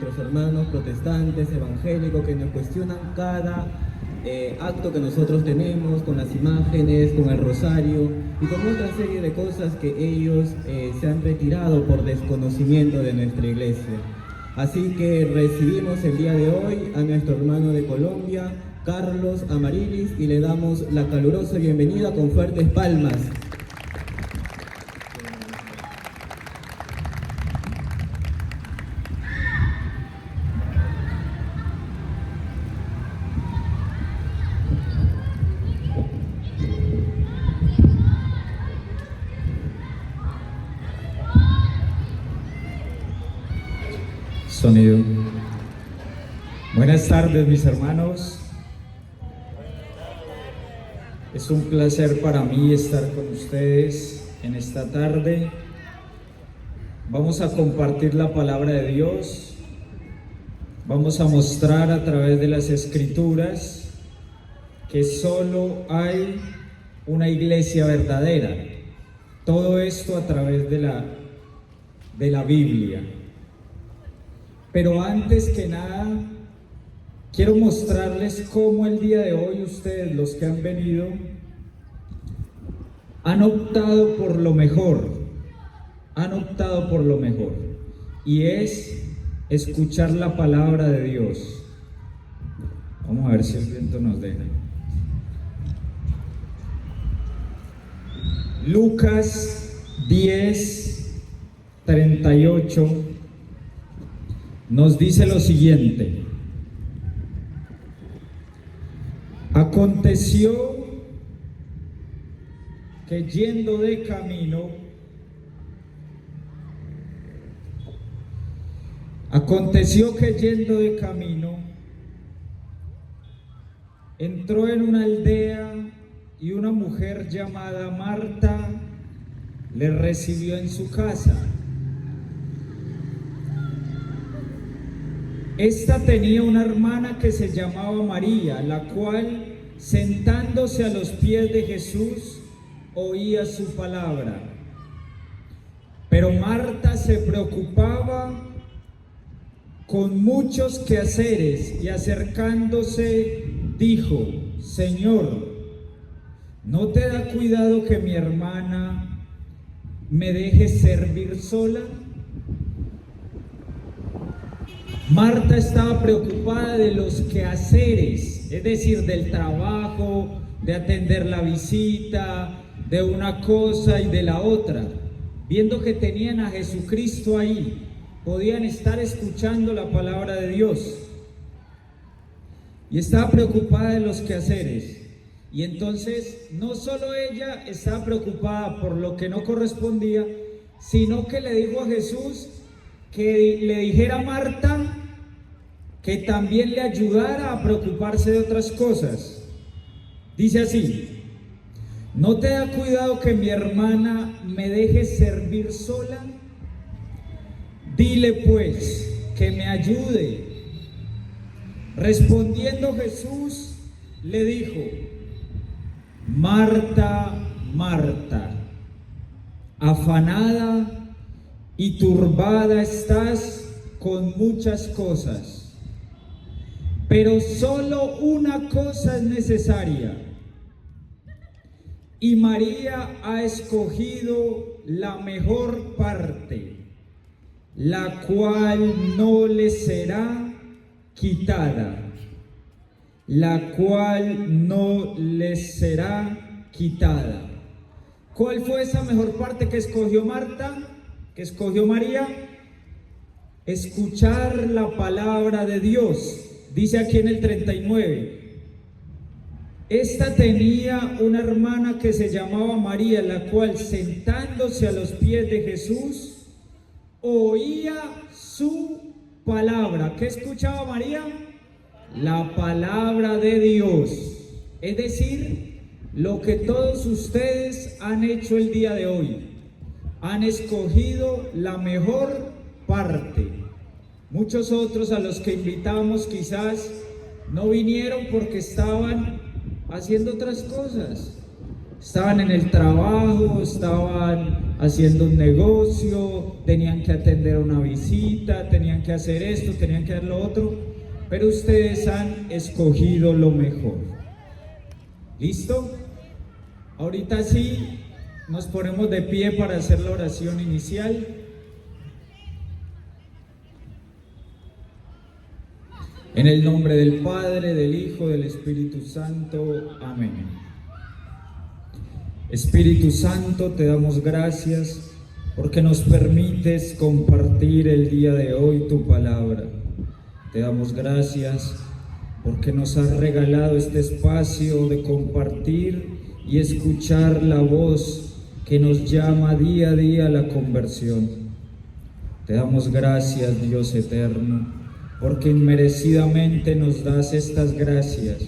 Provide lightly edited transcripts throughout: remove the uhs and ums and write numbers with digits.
nuestros hermanos protestantes, evangélicos, que nos cuestionan cada acto que nosotros tenemos, con las imágenes, con el rosario y con otra serie de cosas que ellos se han retirado por desconocimiento de nuestra iglesia. Así que recibimos el día de hoy a nuestro hermano de Colombia, Carlos Amarilis, y le damos la calurosa bienvenida con fuertes palmas. Sonido. Buenas tardes, mis hermanos. Es un placer para mí estar con ustedes en esta tarde. Vamos a compartir la palabra de Dios. Vamos a mostrar a través de las Escrituras que solo hay una iglesia verdadera. Todo esto a través de la Biblia. Pero antes que nada, quiero mostrarles cómo el día de hoy ustedes, los que han venido, han optado por lo mejor. Han optado por lo mejor. Y es escuchar la palabra de Dios. Vamos a ver si el viento nos deja. Lucas 10:38 nos dice lo siguiente: aconteció que yendo de camino, entró en una aldea y una mujer llamada Marta le recibió en su casa. Esta tenía una hermana que se llamaba María, la cual, sentándose a los pies de Jesús, oía su palabra. Pero Marta se preocupaba con muchos quehaceres y acercándose dijo: Señor, ¿no te da cuidado que mi hermana me deje servir sola? Marta estaba preocupada de los quehaceres, es decir, del trabajo, de atender la visita, de una cosa y de la otra. Viendo que tenían a Jesucristo ahí, podían estar escuchando la palabra de Dios. Y estaba preocupada de los quehaceres. Y entonces, no solo ella estaba preocupada por lo que no correspondía, sino que le dijo a Jesús que le dijera a Marta que también le ayudara a preocuparse de otras cosas. Dice así: ¿no te da cuidado que mi hermana me deje servir sola? Dile pues que me ayude. Respondiendo Jesús le dijo: Marta, Marta, afanada y turbada estás con muchas cosas, pero solo una cosa es necesaria, y María ha escogido la mejor parte, la cual no le será quitada. La cual no le será quitada. ¿Cuál fue esa mejor parte que escogió Marta? ¿Que escogió María? Escuchar la palabra de Dios. Dice aquí en el 39: esta tenía una hermana que se llamaba María, la cual, sentándose a los pies de Jesús, oía su palabra. ¿Qué escuchaba María? La palabra de Dios, es decir, lo que todos ustedes han hecho el día de hoy. Han escogido la mejor parte. Muchos otros a los que invitamos quizás no vinieron porque estaban haciendo otras cosas. Estaban en el trabajo, estaban haciendo un negocio, tenían que atender una visita, tenían que hacer esto, tenían que hacer lo otro, pero ustedes han escogido lo mejor. ¿Listo? Ahorita sí nos ponemos de pie para hacer la oración inicial. En el nombre del Padre, del Hijo, del Espíritu Santo. Amén. Espíritu Santo, te damos gracias porque nos permites compartir el día de hoy tu palabra. Te damos gracias porque nos has regalado este espacio de compartir y escuchar la voz que nos llama día a día a la conversión. Te damos gracias, Dios eterno, porque inmerecidamente nos das estas gracias,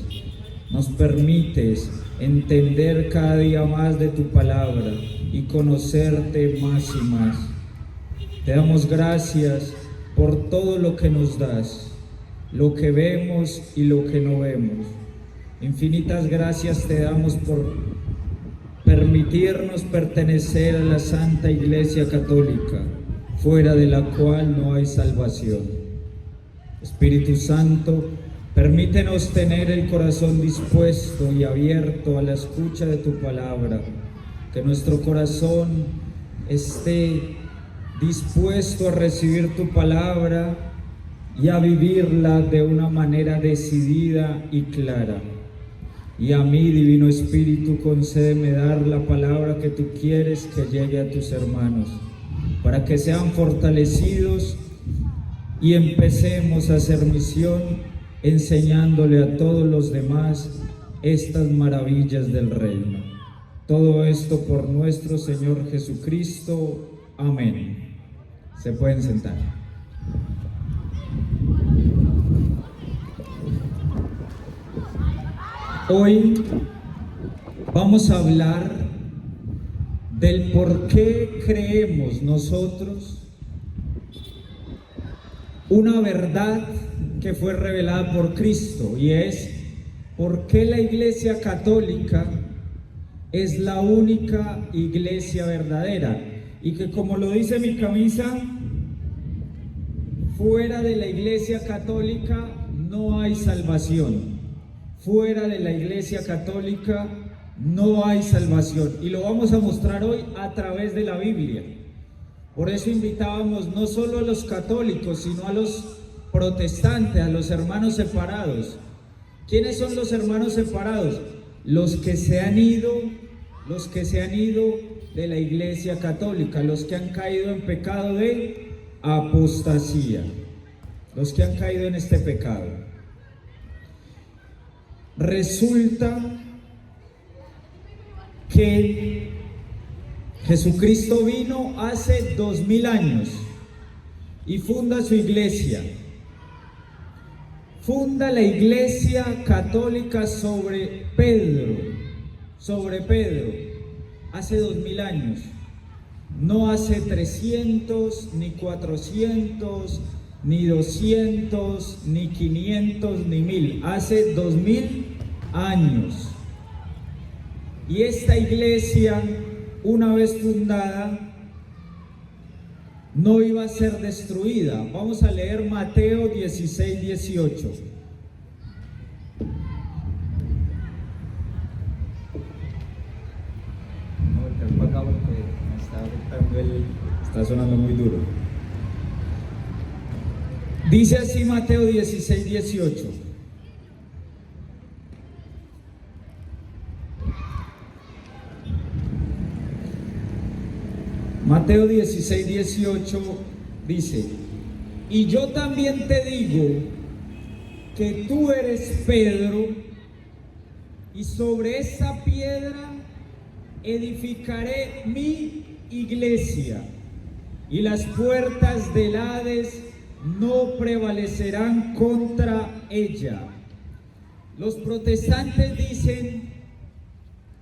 nos permites entender cada día más de tu palabra y conocerte más y más. Te damos gracias por todo lo que nos das, lo que vemos y lo que no vemos. Infinitas gracias te damos por permitirnos pertenecer a la Santa Iglesia Católica, fuera de la cual no hay salvación. Espíritu Santo, permítenos tener el corazón dispuesto y abierto a la escucha de tu palabra, que nuestro corazón esté dispuesto a recibir tu palabra y a vivirla de una manera decidida y clara. Y a mí, Divino Espíritu, concédeme dar la palabra que tú quieres que llegue a tus hermanos, para que sean fortalecidos y empecemos a hacer misión enseñándole a todos los demás estas maravillas del reino. Todo esto por nuestro Señor Jesucristo. Amén. Se pueden sentar. Hoy vamos a hablar del por qué creemos nosotros una verdad que fue revelada por Cristo, y es por qué la Iglesia Católica es la única iglesia verdadera, y que, como lo dice mi camisa, fuera de la Iglesia Católica no hay salvación. Fuera de la Iglesia Católica no hay salvación, y lo vamos a mostrar hoy a través de la Biblia. Por eso invitábamos no solo a los católicos, sino a los protestantes, a los hermanos separados. ¿Quiénes son los hermanos separados? Los que se han ido de la Iglesia Católica, los que han caído en pecado de apostasía, los que han caído en este pecado. Resulta que Jesucristo vino hace 2000 años y funda su iglesia. Funda la Iglesia Católica sobre Pedro, hace 2000 años. No hace 300, ni 400, ni 200, ni 500, ni 1000. Hace 2000 años. Y esta iglesia, una vez fundada, no iba a ser destruida. Vamos a leer Mateo 16, 18. Está sonando muy duro. Dice así Mateo 16, 18. Mateo 16, 18 dice: y yo también te digo que tú eres Pedro, y sobre esta piedra edificaré mi iglesia, y las puertas del Hades no prevalecerán contra ella. Los protestantes dicen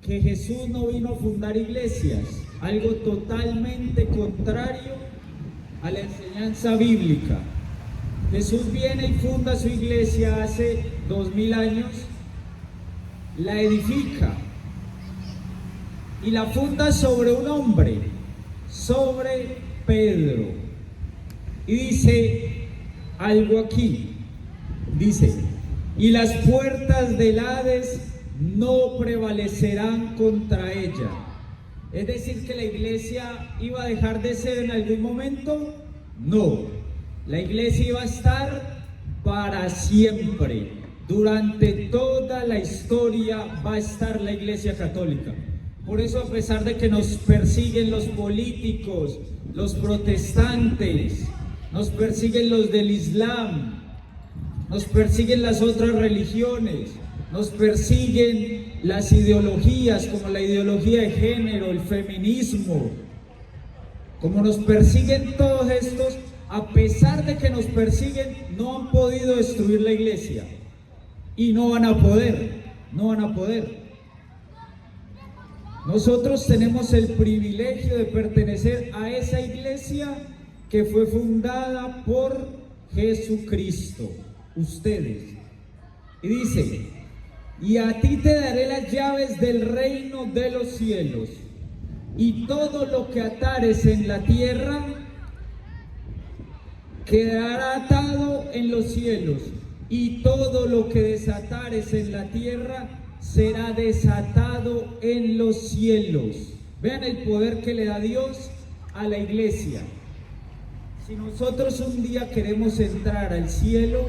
que Jesús no vino a fundar iglesias, algo totalmente contrario a la enseñanza bíblica. Jesús viene y funda su iglesia hace 2000 años, la edifica y la funda sobre un hombre, sobre Pedro. Y dice algo aquí. Dice, y las puertas del Hades no prevalecerán contra ella. Es decir, que la iglesia iba a dejar de ser en algún momento. No, la iglesia iba a estar para siempre. Durante toda la historia va a estar la iglesia católica. Por eso, a pesar de que nos persiguen los políticos, los protestantes, nos persiguen los del Islam, nos persiguen las otras religiones, nos persiguen las ideologías como la ideología de género, el feminismo, como nos persiguen todos estos, a pesar de que nos persiguen, no han podido destruir la iglesia y no van a poder. Nosotros tenemos el privilegio de pertenecer a esa iglesia que fue fundada por Jesucristo, ustedes. Y dice, y a ti te daré las llaves del reino de los cielos, y todo lo que atares en la tierra quedará atado en los cielos, y todo lo que desatares en la tierra será desatado en los cielos. Vean el poder que le da Dios a la iglesia. Si nosotros un día queremos entrar al cielo,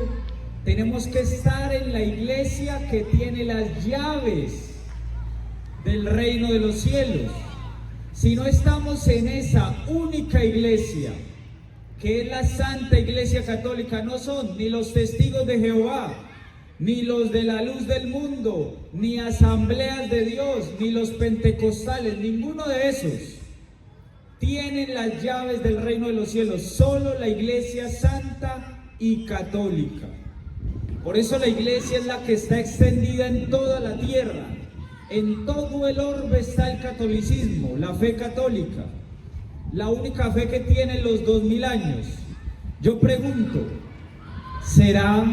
tenemos que estar en la iglesia que tiene las llaves del reino de los cielos. Si no estamos en esa única iglesia, que es la Santa Iglesia Católica, no son ni los testigos de Jehová, ni los de la luz del mundo, ni asambleas de Dios, ni los pentecostales, ninguno de esos tienen las llaves del reino de los cielos, solo la Iglesia Santa y Católica. Por eso la iglesia es la que está extendida en toda la tierra. En todo el orbe está el catolicismo, la fe católica, la única fe que tiene los 2000 años. Yo pregunto, ¿será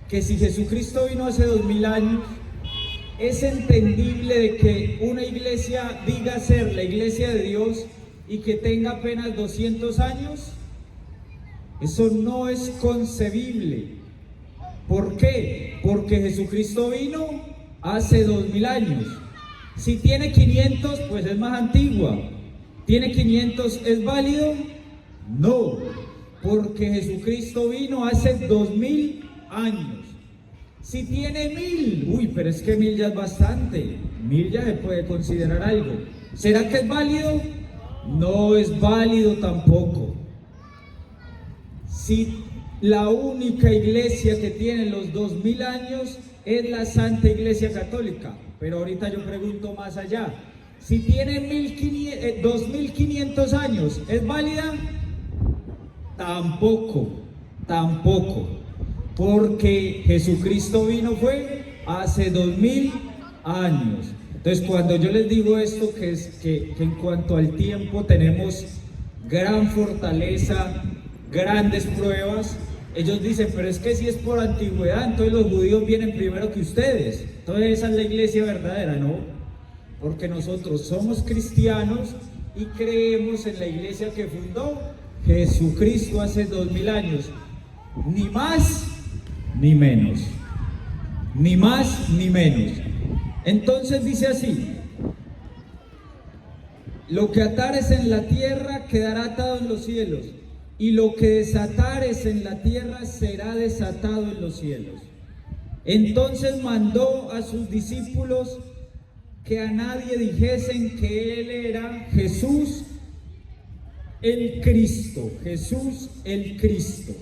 que si Jesucristo vino hace 2000 años, es entendible de que una iglesia diga ser la iglesia de Dios y que tenga apenas 200 años? Eso no es concebible. ¿Por qué? Porque Jesucristo vino hace 2000 años. Si tiene 500, pues es más antigua. ¿Tiene 500? ¿Es válido? No, porque Jesucristo vino hace 2000 años. Si tiene 1000, uy, pero es que 1000 ya es bastante. 1000 ya se puede considerar algo. ¿Será que es válido? No es válido tampoco. Si la única iglesia que tiene los 2000 años es la Santa Iglesia Católica, pero ahorita yo pregunto más allá, si tiene 2500 años, ¿es válida? Tampoco, porque Jesucristo vino fue hace 2000 años. Entonces, cuando yo les digo esto, que en cuanto al tiempo tenemos gran fortaleza, grandes pruebas, ellos dicen, pero es que si es por antigüedad, entonces los judíos vienen primero que ustedes. Entonces esa es la iglesia verdadera, ¿no? Porque nosotros somos cristianos y creemos en la iglesia que fundó Jesucristo hace 2000 años. Ni más ni menos. Ni más ni menos. Entonces dice así: lo que atares en la tierra quedará atado en los cielos, y lo que desatares en la tierra será desatado en los cielos. Entonces mandó a sus discípulos que a nadie dijesen que él era Jesús el Cristo. Jesús el Cristo.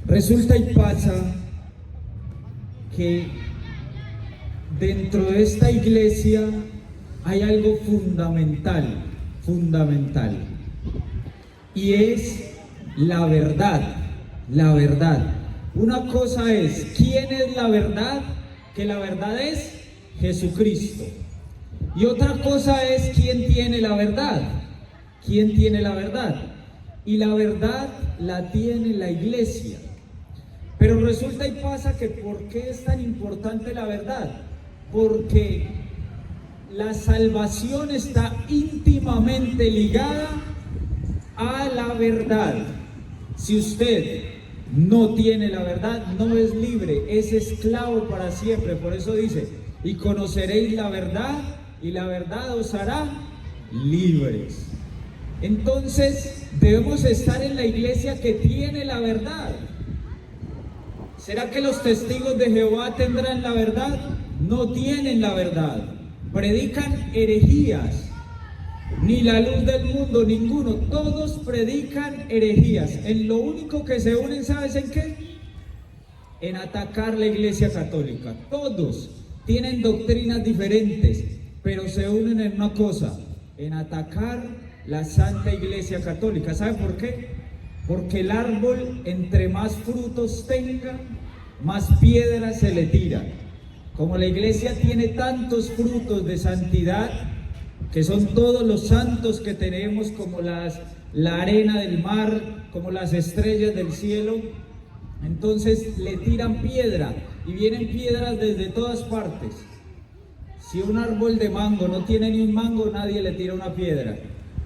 Resulta y pasa que dentro de esta iglesia hay algo fundamental. Y es la verdad. Una cosa es, ¿quién es la verdad? Que la verdad es Jesucristo. Y otra cosa es, ¿quién tiene la verdad? ¿Quién tiene la verdad? Y la verdad la tiene la iglesia. Pero resulta y pasa que ¿por qué es tan importante la verdad? Porque la salvación está íntimamente ligada a la verdad. Si usted no tiene la verdad, no es libre, es esclavo para siempre. Por eso dice, y conoceréis la verdad, y la verdad os hará libres. Entonces, debemos estar en la iglesia que tiene la verdad. ¿Será que los testigos de Jehová tendrán la verdad? No tienen la verdad. Predican herejías. Ni la luz del mundo, ninguno. Todos predican herejías. En lo único que se unen, ¿sabes en qué? En atacar la iglesia católica. Todos tienen doctrinas diferentes, pero se unen en una cosa: en atacar la Santa Iglesia Católica. ¿Sabe por qué? Porque el árbol, entre más frutos tenga, más piedras se le tira. Como la iglesia tiene tantos frutos de santidad, que son todos los santos que tenemos, como la arena del mar, como las estrellas del cielo, entonces le tiran piedra, y vienen piedras desde todas partes. Si un árbol de mango no tiene ni un mango, nadie le tira una piedra.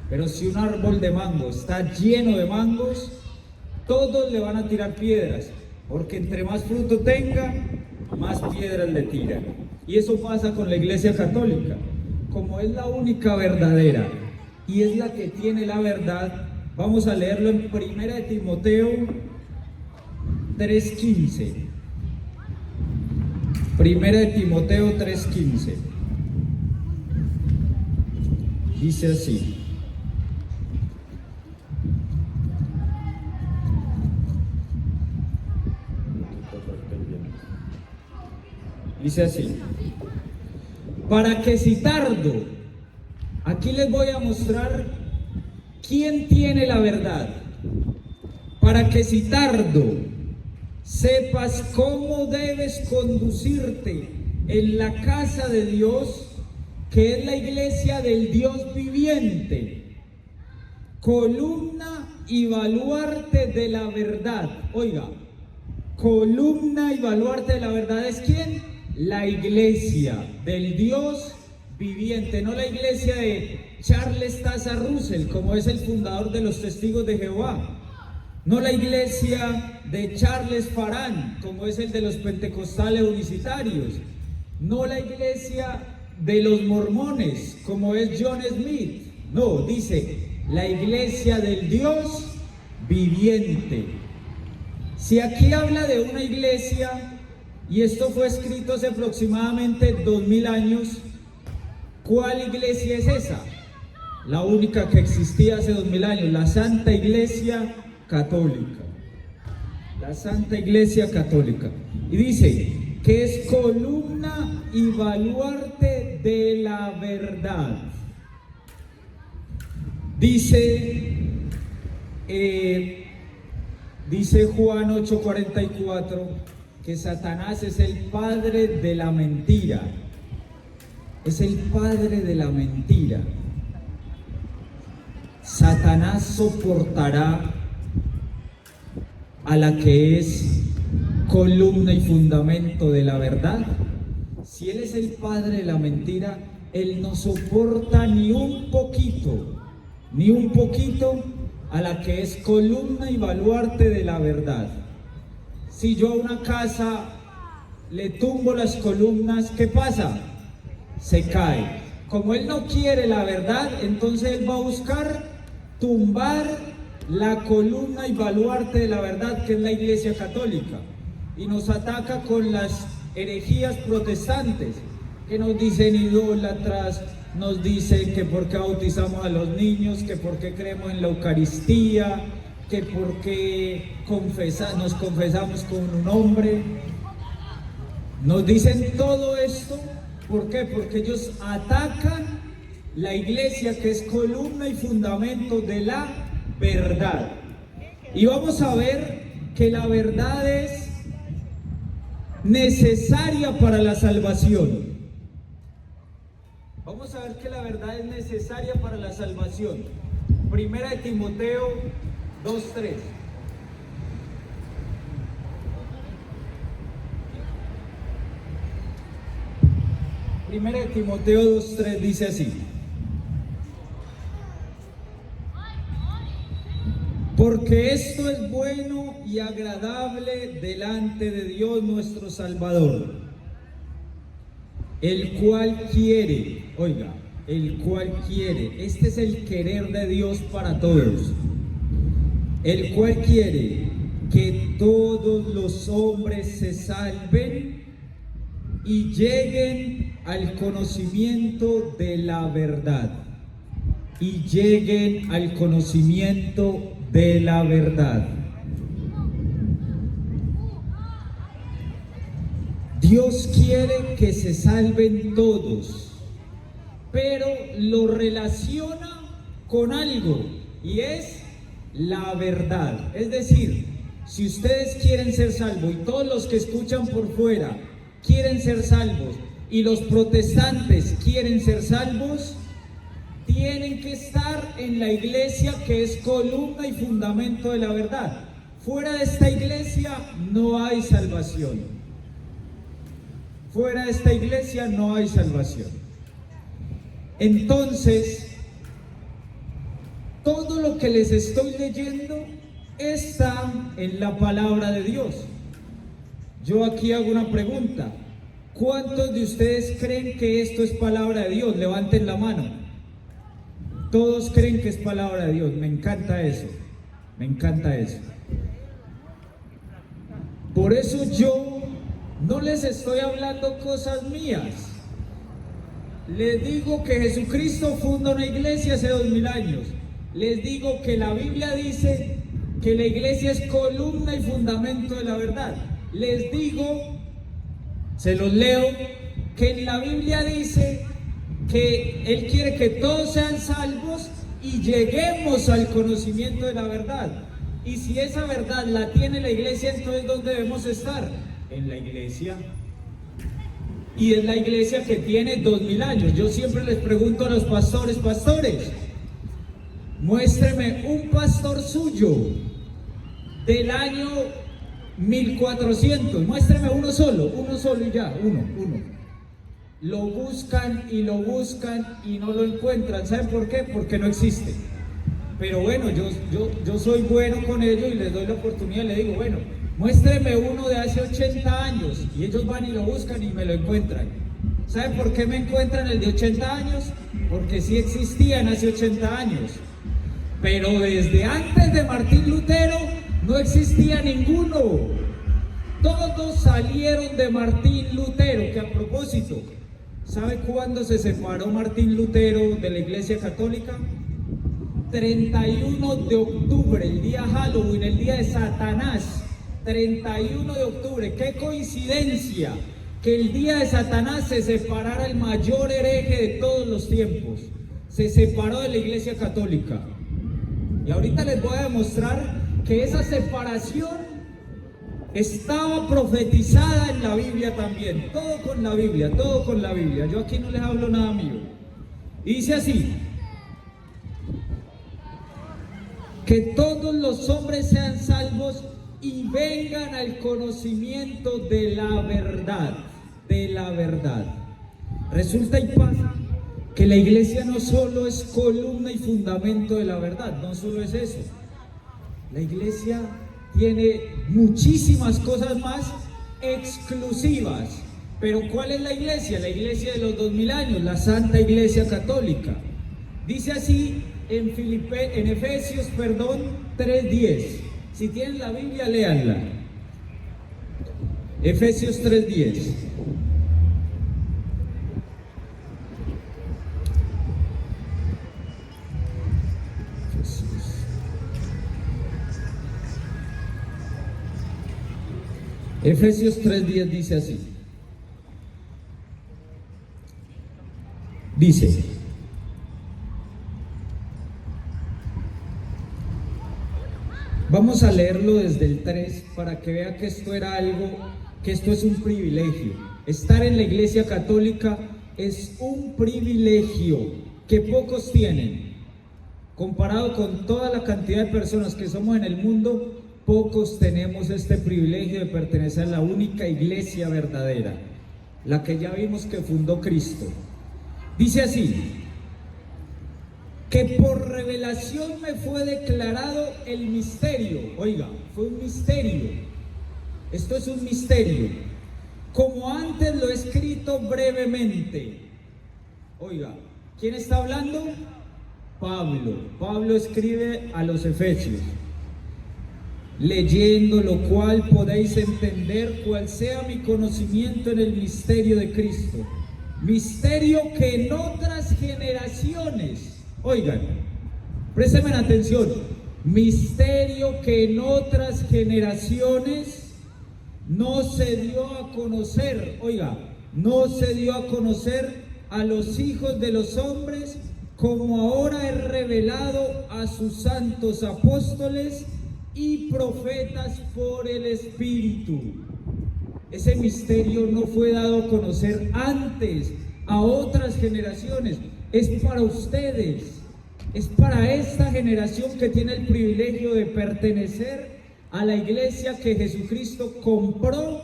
Pero si un árbol de mango está lleno de mangos, todos le van a tirar piedras, porque entre más fruto tenga, más piedras le tiran. Y eso pasa con la iglesia católica. Como es la única verdadera y es la que tiene la verdad, vamos a leerlo en 1 de Timoteo 3:15. 1 de Timoteo 3:15. Dice así: para que si tardo, aquí les voy a mostrar quién tiene la verdad, para que si tardo sepas cómo debes conducirte en la casa de Dios, que es la iglesia del Dios viviente, columna y baluarte de la verdad. Oiga, columna y baluarte de la verdad es ¿quién? La iglesia del Dios viviente, no la iglesia de Charles Taza Russell, como es el fundador de los Testigos de Jehová, no la iglesia de Charles Farán, como es el de los pentecostales unicitarios, no la iglesia de los mormones, como es John Smith. No, dice la iglesia del Dios viviente. Si aquí habla de una iglesia, y esto fue escrito hace aproximadamente 2000 años, ¿cuál iglesia es esa? La única que existía hace 2000 años, la Santa Iglesia Católica. La Santa Iglesia Católica. Y dice que es columna y baluarte de la verdad. Dice Juan 8:44 que Satanás es el padre de la mentira. Es el padre de la mentira. Satanás soportará a la que es columna y fundamento de la verdad. Si él es el padre de la mentira, él no soporta ni un poquito a la que es columna y baluarte de la verdad. Si yo a una casa le tumbo las columnas, ¿qué pasa? Se cae. Como él no quiere la verdad, entonces él va a buscar tumbar la columna y baluarte de la verdad, que es la Iglesia Católica, y nos ataca con las herejías protestantes, que nos dicen idólatras, nos dicen que por qué bautizamos a los niños, que por qué creemos en la Eucaristía, que por qué nos confesamos con un hombre. Nos dicen todo esto, ¿por qué? Porque ellos atacan la iglesia, que es columna y fundamento de la verdad. Y vamos a ver que la verdad es necesaria para la salvación. Vamos a ver que la verdad es necesaria para la salvación. 1 de Timoteo 2:3. Primera de Timoteo 2:3 dice así: porque esto es bueno y agradable delante de Dios nuestro Salvador, el cual quiere, oiga, el cual quiere, este es el querer de Dios para todos, el cual quiere que todos los hombres se salven y lleguen al conocimiento de la verdad. Y lleguen al conocimiento de la verdad. Dios quiere que se salven todos, pero lo relaciona con algo, y es la verdad. Es decir, si ustedes quieren ser salvos, y todos los que escuchan por fuera quieren ser salvos, y los protestantes quieren ser salvos, tienen que estar en la iglesia que es columna y fundamento de la verdad. Fuera de esta iglesia no hay salvación. Fuera de esta iglesia no hay salvación. Entonces, todo lo que les estoy leyendo está en la palabra de Dios. Yo aquí hago una pregunta: ¿cuántos de ustedes creen que esto es palabra de Dios? Levanten la mano. Todos creen que es palabra de Dios. Me encanta eso. Me encanta eso. Por eso yo no les estoy hablando cosas mías. Les digo que Jesucristo fundó una iglesia hace 2000 años. Les digo que la Biblia dice que la iglesia es columna y fundamento de la verdad. Les digo, se los leo, que en la Biblia dice que Él quiere que todos sean salvos y lleguemos al conocimiento de la verdad. Y si esa verdad la tiene la iglesia, entonces ¿dónde debemos estar? En la iglesia. Y es la iglesia que tiene 2000 años. Yo siempre les pregunto a los pastores: muéstreme un pastor suyo del año 1400, muéstreme uno solo y ya, uno. Lo buscan y no lo encuentran. ¿Saben por qué? Porque no existe. Pero bueno, yo soy bueno con ellos y les doy la oportunidad. Les digo, bueno, muéstreme uno de hace 80 años. Y ellos van y lo buscan y me lo encuentran. ¿Saben por qué me encuentran el de 80 años? Porque sí existían hace 80 años. Pero desde antes de Martín Lutero no existía ninguno. Todos salieron de Martín Lutero, que a propósito, ¿sabe cuándo se separó Martín Lutero de la Iglesia Católica? 31 de octubre, el día Halloween, el día de Satanás. 31 de octubre, qué coincidencia que el día de Satanás se separara el mayor hereje de todos los tiempos. Se separó de la Iglesia Católica. Y ahorita les voy a demostrar que esa separación estaba profetizada en la Biblia también. Todo con la Biblia, todo con la Biblia. Yo aquí no les hablo nada mío. Y dice así: que todos los hombres sean salvos y vengan al conocimiento de la verdad. De la verdad. Resulta y pasa que la iglesia no solo es columna y fundamento de la verdad, no solo es eso. La iglesia tiene muchísimas cosas más exclusivas. Pero ¿cuál es la iglesia? La iglesia de los 2000 años, la Santa Iglesia Católica. Dice así en Efesios 3:10. Si tienen la Biblia, léanla. Efesios 3:10. Efesios 3:10 dice así. Dice: vamos a leerlo desde el 3 para que vea que esto era algo, que esto es un privilegio. Estar en la Iglesia Católica es un privilegio que pocos tienen. Comparado con toda la cantidad de personas que somos en el mundo, pocos tenemos este privilegio de pertenecer a la única iglesia verdadera. la que ya vimos que fundó Cristo. Dice así: que por revelación me fue declarado el misterio. Oiga, fue un misterio. Esto es un misterio. Como antes lo he escrito brevemente. Oiga, ¿quién está hablando? Pablo. Pablo escribe a los Efesios. Leyendo lo cual podéis entender cuál sea mi conocimiento en el misterio de Cristo. Misterio que en otras generaciones, oigan, préstenme atención, misterio que en otras generaciones no se dio a conocer, oiga, no se dio a conocer a los hijos de los hombres, como ahora es revelado a sus santos apóstoles y profetas por el Espíritu. Ese misterio no fue dado a conocer antes a otras generaciones, es para ustedes, es para esta generación que tiene el privilegio de pertenecer a la iglesia que Jesucristo compró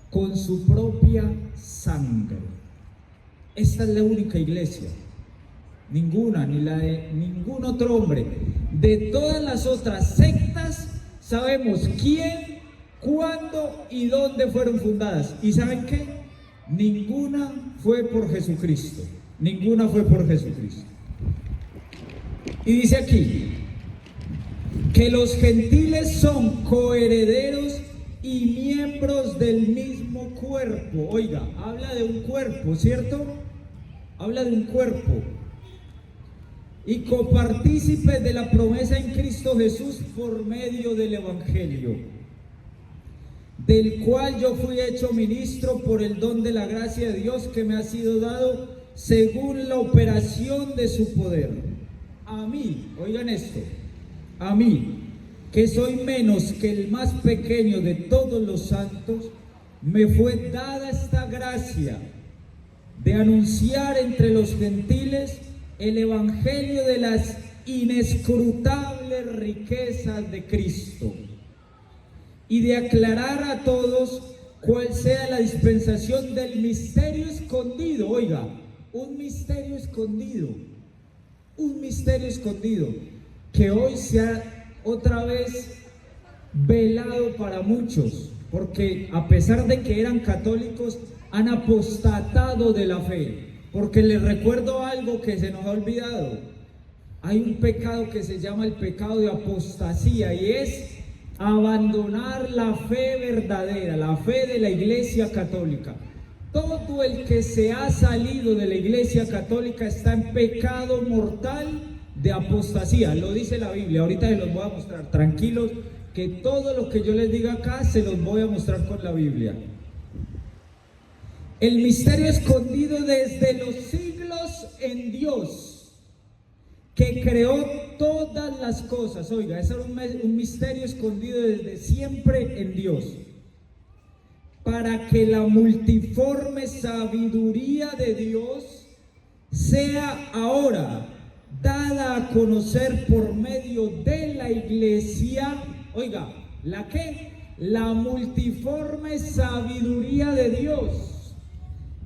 con su propia sangre. Esta es la única iglesia, ninguna, ni la de ningún otro hombre. De todas las otras sectas sabemos quién, cuándo y dónde fueron fundadas. ¿Y saben qué? Ninguna fue por Jesucristo. Ninguna fue por Jesucristo. Y dice aquí que los gentiles son coherederos y miembros del mismo cuerpo. Oiga, habla de un cuerpo, ¿cierto? Habla de un cuerpo. Y copartícipes de la promesa en Cristo Jesús por medio del Evangelio, del cual yo fui hecho ministro por el don de la gracia de Dios que me ha sido dado según la operación de su poder. A mí, oigan esto, a mí, que soy menos que el más pequeño de todos los santos, me fue dada esta gracia de anunciar entre los gentiles el evangelio de las inescrutables riquezas de Cristo y de aclarar a todos cuál sea la dispensación del misterio escondido. Oiga, un misterio escondido que hoy se ha otra vez velado para muchos, porque a pesar de que eran católicos, han apostatado de la fe. Porque les recuerdo algo que se nos ha olvidado. Hay un pecado que se llama el pecado de apostasía, y es abandonar la fe verdadera, la fe de la Iglesia Católica. Todo el que se ha salido de la Iglesia Católica está en pecado mortal de apostasía. Lo dice la Biblia. Ahorita se los voy a mostrar. Tranquilos, que todo lo que yo les diga acá se los voy a mostrar con la Biblia. El misterio escondido desde los siglos en Dios, que creó todas las cosas. Oiga, ese era un misterio escondido desde siempre en Dios, para que la multiforme sabiduría de Dios sea ahora dada a conocer por medio de la iglesia. Oiga, ¿la qué? La multiforme sabiduría de Dios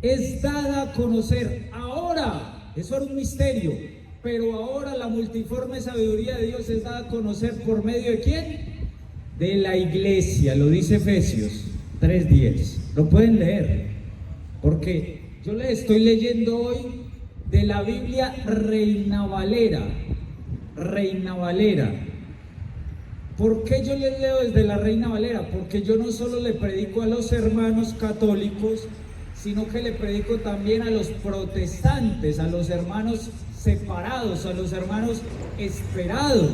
es dada a conocer ahora. Eso era un misterio, pero ahora la multiforme sabiduría de Dios es dada a conocer por medio de ¿quién? De la iglesia. Lo dice Efesios 3:10. Lo pueden leer, porque yo les estoy leyendo hoy de la Biblia Reina Valera. Reina Valera. ¿Por qué yo les leo desde la Reina Valera? Porque yo no solo le predico a los hermanos católicos, sino que le predico también a los protestantes, a los hermanos separados, a los hermanos esperados.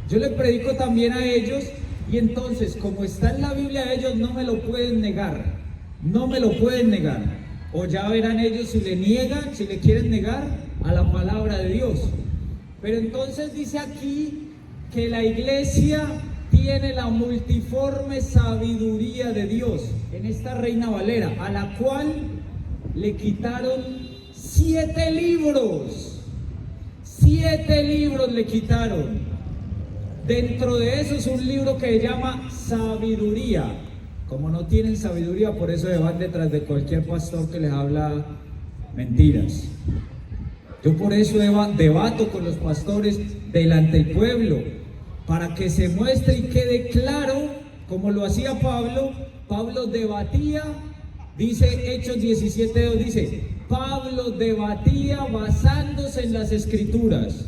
Yo le predico también a ellos, y entonces, como está en la Biblia, ellos no me lo pueden negar, no me lo pueden negar. O ya verán ellos si le niegan, si le quieren negar a la palabra de Dios. Pero entonces dice aquí que la iglesia tiene la multiforme sabiduría de Dios en esta Reina Valera, a la cual le quitaron 7 libros. 7 libros le quitaron. Dentro de eso es un libro que se llama Sabiduría. Como no tienen sabiduría, por eso se van detrás de cualquier pastor que les habla mentiras. Yo por eso debato con los pastores delante del pueblo, para que se muestre y quede claro, como lo hacía Pablo. Pablo debatía, dice Hechos 17:2, dice, Pablo debatía basándose en las Escrituras.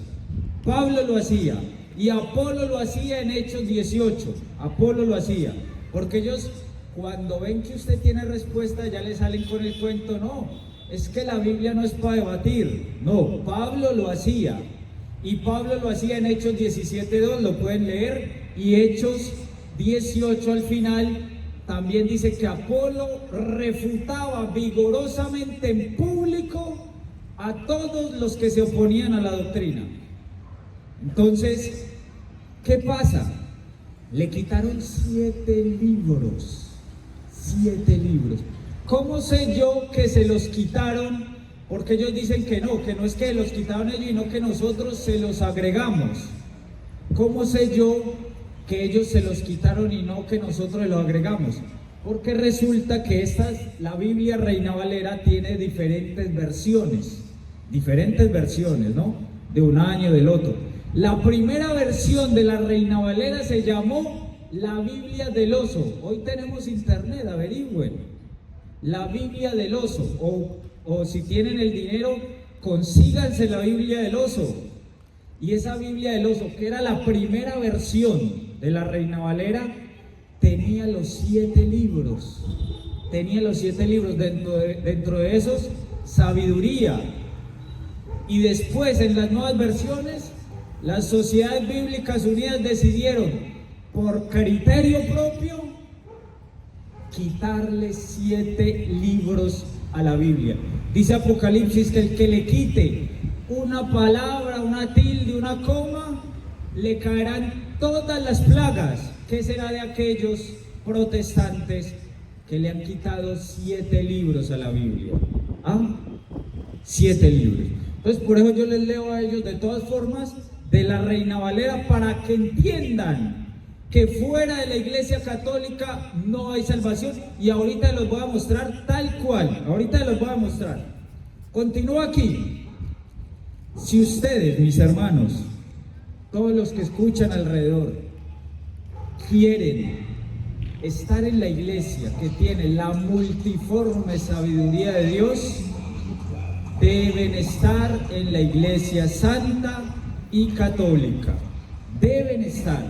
Pablo lo hacía, y Apolo lo hacía en Hechos 18, Apolo lo hacía, porque ellos cuando ven que usted tiene respuesta ya le salen con el cuento, no, es que la Biblia no es para debatir, no, Pablo lo hacía, y Pablo lo hacía en Hechos 17:2, lo pueden leer, y Hechos 18 al final también dice que Apolo refutaba vigorosamente en público a todos los que se oponían a la doctrina. Entonces, ¿qué pasa? Le quitaron 7 libros. 7 libros. ¿Cómo sé yo que se los quitaron? Porque ellos dicen que no es que los quitaron ellos y no que nosotros se los agregamos. ¿Cómo sé yo que ellos se los quitaron y no que nosotros los agregamos? Porque resulta que la Biblia Reina Valera tiene diferentes versiones, ¿no? De un año, del otro. La primera versión de la Reina Valera se llamó la Biblia del Oso. Hoy tenemos internet, averigüen. La Biblia del Oso, o si tienen el dinero, consíganse la Biblia del Oso. Y esa Biblia del Oso, que era la primera versión de la Reina Valera, tenía los 7 libros. Tenía los 7 libros, dentro de esos, sabiduría. Y después, en las nuevas versiones, las Sociedades Bíblicas Unidas decidieron, por criterio propio, quitarle 7 libros a la Biblia. Dice Apocalipsis que el que le quite una palabra, una tilde, una coma, le caerán todas las plagas. ¿Qué será de aquellos protestantes que le han quitado 7 libros a la Biblia? 7 libros. Entonces, por eso yo les leo a ellos de todas formas de la Reina Valera, para que entiendan que fuera de la Iglesia Católica no hay salvación. Y ahorita los voy a mostrar tal cual. Ahorita los voy a mostrar. Continúo aquí. Si ustedes, mis hermanos, todos los que escuchan alrededor, quieren estar en la iglesia que tiene la multiforme sabiduría de Dios, deben estar en la iglesia santa y católica. Deben estar.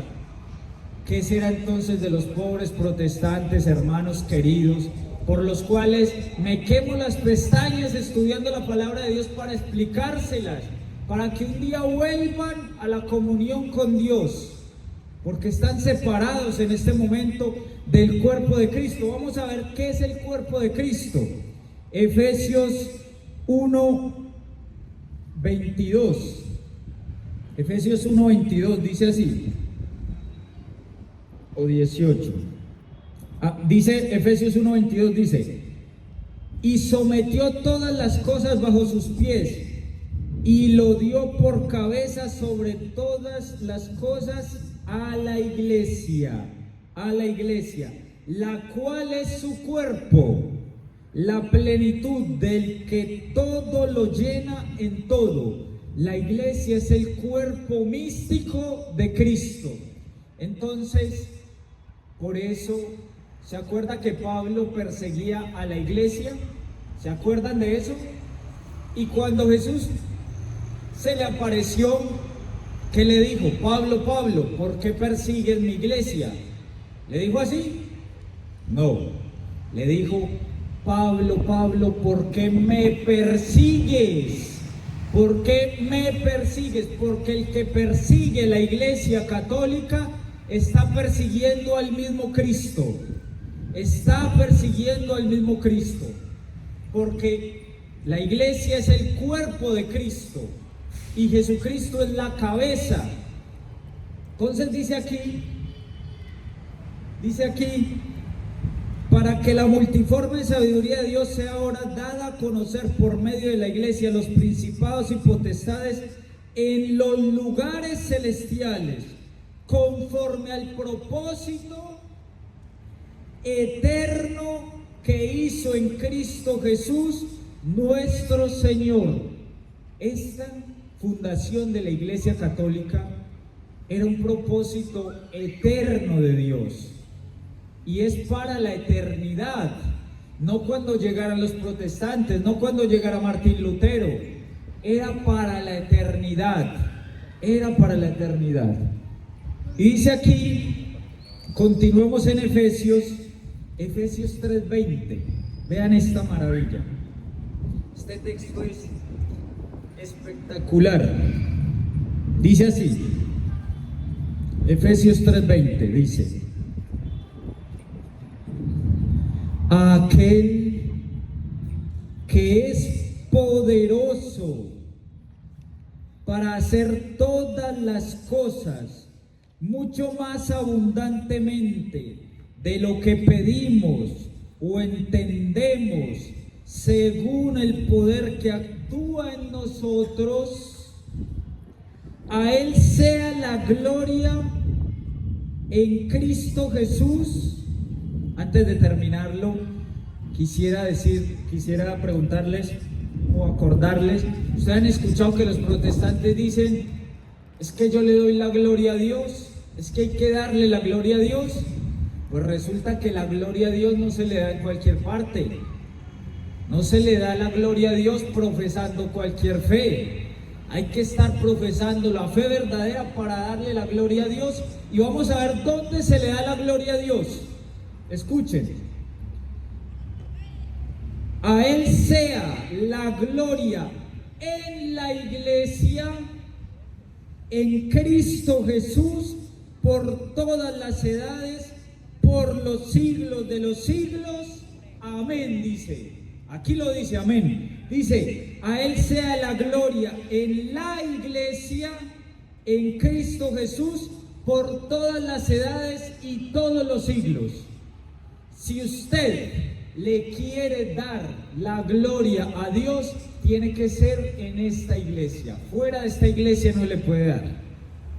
¿Qué será entonces de los pobres protestantes, hermanos queridos, por los cuales me quemo las pestañas estudiando la palabra de Dios para explicárselas, para que un día vuelvan a la comunión con Dios? Porque están separados en este momento del cuerpo de Cristo. Vamos a ver qué es el cuerpo de Cristo. Efesios 1:22. Efesios 1:22 dice así, o 18. Dice Efesios 1:22, dice, y sometió todas las cosas bajo sus pies, y lo dio por cabeza sobre todas las cosas a la iglesia, la cual es su cuerpo, la plenitud del que todo lo llena en todo. La iglesia es el cuerpo místico de Cristo. Entonces, por eso, ¿se acuerda que Pablo perseguía a la iglesia? ¿Se acuerdan de eso? Y cuando Jesús se le apareció, ¿qué le dijo? Pablo, Pablo, ¿por qué persigues mi iglesia? ¿Le dijo así? No, le dijo, Pablo, Pablo, ¿por qué me persigues? ¿Por qué me persigues? Porque el que persigue la iglesia católica está persiguiendo al mismo Cristo. Está persiguiendo al mismo Cristo. Porque la iglesia es el cuerpo de Cristo y Jesucristo es la cabeza. Entonces dice aquí, para que la multiforme sabiduría de Dios sea ahora dada a conocer por medio de la iglesia los principados y potestades en los lugares celestiales, conforme al propósito eterno que hizo en Cristo Jesús nuestro Señor. Esta fundación de la Iglesia Católica era un propósito eterno de Dios y es para la eternidad, no cuando llegaran los protestantes, no cuando llegara Martín Lutero, era para la eternidad, era para la eternidad. Y dice aquí, continuemos en Efesios 3:20, vean esta maravilla, este texto es espectacular, dice así, Efesios 3:20 dice: aquel que es poderoso para hacer todas las cosas mucho más abundantemente de lo que pedimos o entendemos, según el poder que actúa en nosotros. A Él sea la gloria en Cristo Jesús. Antes de terminarlo, quisiera preguntarles o acordarles, ustedes han escuchado que los protestantes dicen, es que yo le doy la gloria a Dios, es que hay que darle la gloria a Dios. Pues resulta que la gloria a Dios no se le da en cualquier parte, no se le da la gloria a Dios profesando cualquier fe. Hay que estar profesando la fe verdadera para darle la gloria a Dios. Y vamos a ver dónde se le da la gloria a Dios. Escuchen: a Él sea la gloria en la Iglesia, en Cristo Jesús, por todas las edades, por los siglos de los siglos. Amén, dice. Aquí lo dice, amén. Dice, a Él sea la gloria en la Iglesia, en Cristo Jesús, por todas las edades y todos los siglos. Si usted le quiere dar la gloria a Dios, tiene que ser en esta iglesia. Fuera de esta iglesia no le puede dar.